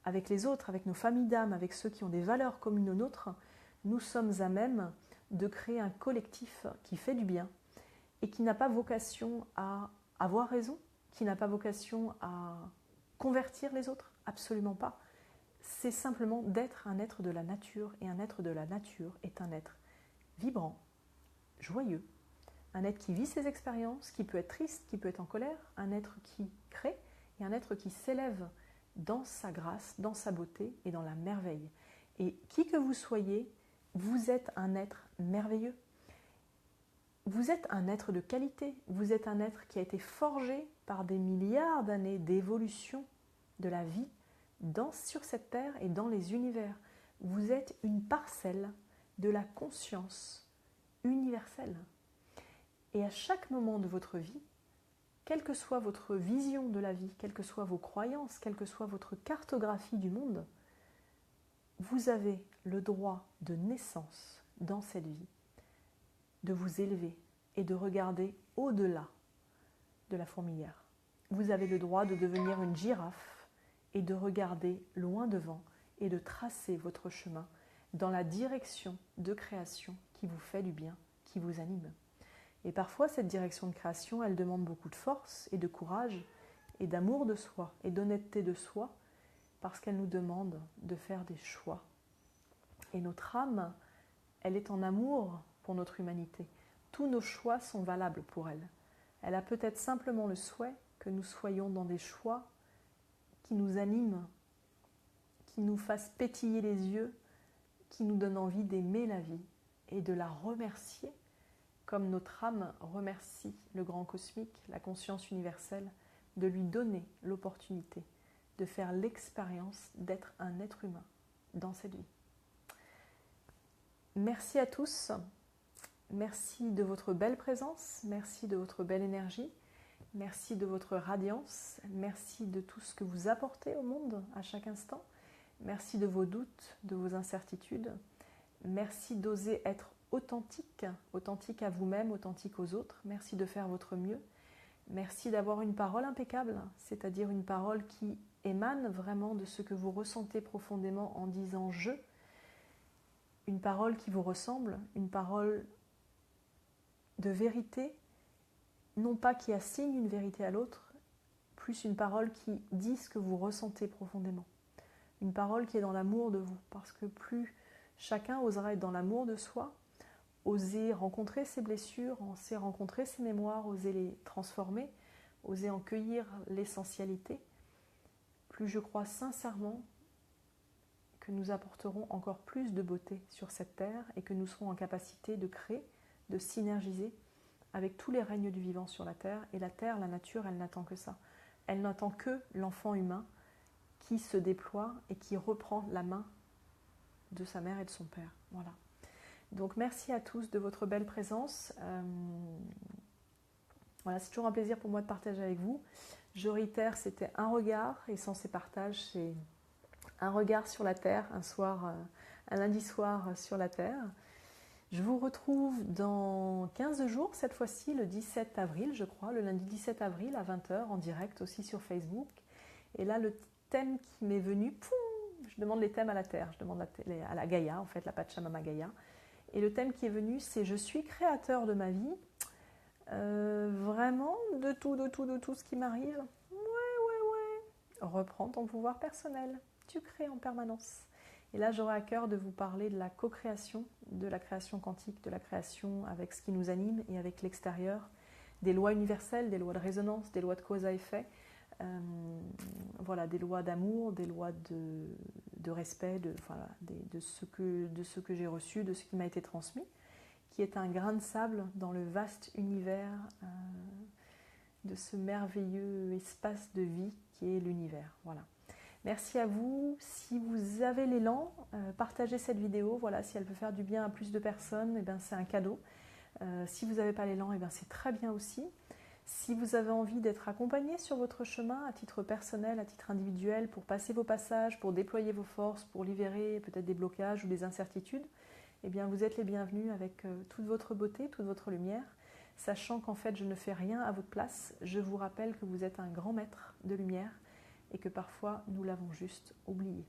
avec les autres, avec nos familles d'âme, avec ceux qui ont des valeurs communes aux nôtres, nous sommes à même de créer un collectif qui fait du bien et qui n'a pas vocation à avoir raison, qui n'a pas vocation à convertir les autres, absolument pas. C'est simplement d'être un être de la nature, et un être de la nature est un être vibrant, joyeux, un être qui vit ses expériences, qui peut être triste, qui peut être en colère, un être qui crée et un être qui s'élève dans sa grâce, dans sa beauté et dans la merveille. Et qui que vous soyez, vous êtes un être merveilleux. Vous êtes un être de qualité, vous êtes un être qui a été forgé par des milliards d'années d'évolution de la vie sur cette terre et dans les univers. Vous êtes une parcelle de la conscience universelle. Et à chaque moment de votre vie, quelle que soit votre vision de la vie, quelles que soient vos croyances, quelle que soit votre cartographie du monde, vous avez le droit de naissance dans cette vie, de vous élever et de regarder au-delà de la fourmilière. Vous avez le droit de devenir une girafe et de regarder loin devant et de tracer votre chemin dans la direction de création qui vous fait du bien, qui vous anime. Et parfois, cette direction de création, elle demande beaucoup de force et de courage et d'amour de soi et d'honnêteté de soi parce qu'elle nous demande de faire des choix. Et notre âme, elle est en amour pour notre humanité. Tous nos choix sont valables pour elle. Elle a peut-être simplement le souhait que nous soyons dans des choix qui nous animent, qui nous fassent pétiller les yeux, qui nous donnent envie d'aimer la vie et de la remercier comme notre âme remercie le grand cosmique, la conscience universelle, de lui donner l'opportunité de faire l'expérience d'être un être humain dans cette vie. Merci à tous, merci de votre belle présence, merci de votre belle énergie, merci de votre radiance, merci de tout ce que vous apportez au monde à chaque instant, merci de vos doutes, de vos incertitudes, merci d'oser être authentique, authentique à vous-même, authentique aux autres. Merci de faire votre mieux. Merci d'avoir une parole impeccable, c'est-à-dire une parole qui émane vraiment de ce que vous ressentez profondément en disant « je ». Une parole qui vous ressemble, une parole de vérité, non pas qui assigne une vérité à l'autre, plus une parole qui dit ce que vous ressentez profondément. Une parole qui est dans l'amour de vous, parce que plus chacun osera être dans l'amour de soi, oser rencontrer ses blessures, oser rencontrer ses mémoires, oser les transformer, oser en cueillir l'essentialité, plus je crois sincèrement que nous apporterons encore plus de beauté sur cette terre et que nous serons en capacité de créer, de synergiser avec tous les règnes du vivant sur la terre. Et la terre, la nature, elle n'attend que ça. Elle n'attend que l'enfant humain qui se déploie et qui reprend la main de sa mère et de son père. Voilà. Donc merci à tous de votre belle présence. Voilà, c'est toujours un plaisir pour moi de partager avec vous. Je réitère, c'était un regard, et sans ces partages, c'est un regard sur la terre, un lundi soir sur la terre. Je vous retrouve dans 15 jours, cette fois-ci, le 17 avril, je crois, le lundi 17 avril à 20 h, en direct aussi sur Facebook. Et là, le thème qui m'est venu, je demande les thèmes à la terre, je demande à la Gaïa, en fait, la Pachamama Gaïa. Et le thème qui est venu, c'est « Je suis créateur de ma vie ». Vraiment, de tout ce qui m'arrive. Ouais. Reprends ton pouvoir personnel. Tu crées en permanence. Et là, j'aurai à cœur de vous parler de la co-création, de la création quantique, de la création avec ce qui nous anime et avec l'extérieur, des lois universelles, des lois de résonance, des lois de cause à effet, voilà, des lois d'amour, des lois de respect, de ce que j'ai reçu, de ce qui m'a été transmis, qui est un grain de sable dans le vaste univers de ce merveilleux espace de vie qui est l'univers. Voilà. Merci à vous. Si vous avez l'élan, partagez cette vidéo. Voilà, si elle peut faire du bien à plus de personnes, eh ben, c'est un cadeau. Si vous n'avez pas l'élan, eh ben, c'est très bien aussi. Si vous avez envie d'être accompagné sur votre chemin à titre personnel, à titre individuel, pour passer vos passages, pour déployer vos forces, pour libérer peut-être des blocages ou des incertitudes, eh bien vous êtes les bienvenus avec toute votre beauté, toute votre lumière, sachant qu'en fait je ne fais rien à votre place. Je vous rappelle que vous êtes un grand maître de lumière et que parfois nous l'avons juste oublié.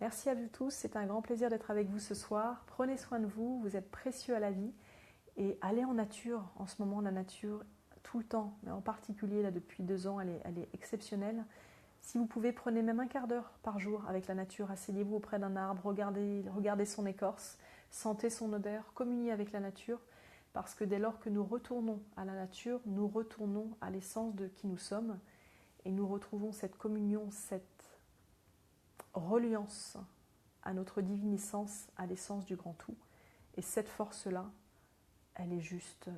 Merci à vous tous, c'est un grand plaisir d'être avec vous ce soir. Prenez soin de vous, vous êtes précieux à la vie et allez en nature. En ce moment, la nature, tout le temps, mais en particulier là depuis 2 ans, elle est exceptionnelle. Si vous pouvez, prenez même un quart d'heure par jour avec la nature, asseyez-vous auprès d'un arbre, regardez son écorce, sentez son odeur, communiez avec la nature, parce que dès lors que nous retournons à la nature, nous retournons à l'essence de qui nous sommes, et nous retrouvons cette communion, cette reliance à notre divine essence, à l'essence du grand tout. Et cette force-là, elle est juste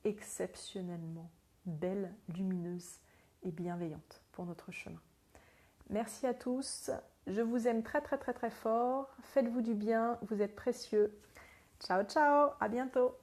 exceptionnellement belle, lumineuse et bienveillante pour notre chemin. Merci à tous, je vous aime très fort, faites-vous du bien, vous êtes précieux. Ciao, à bientôt.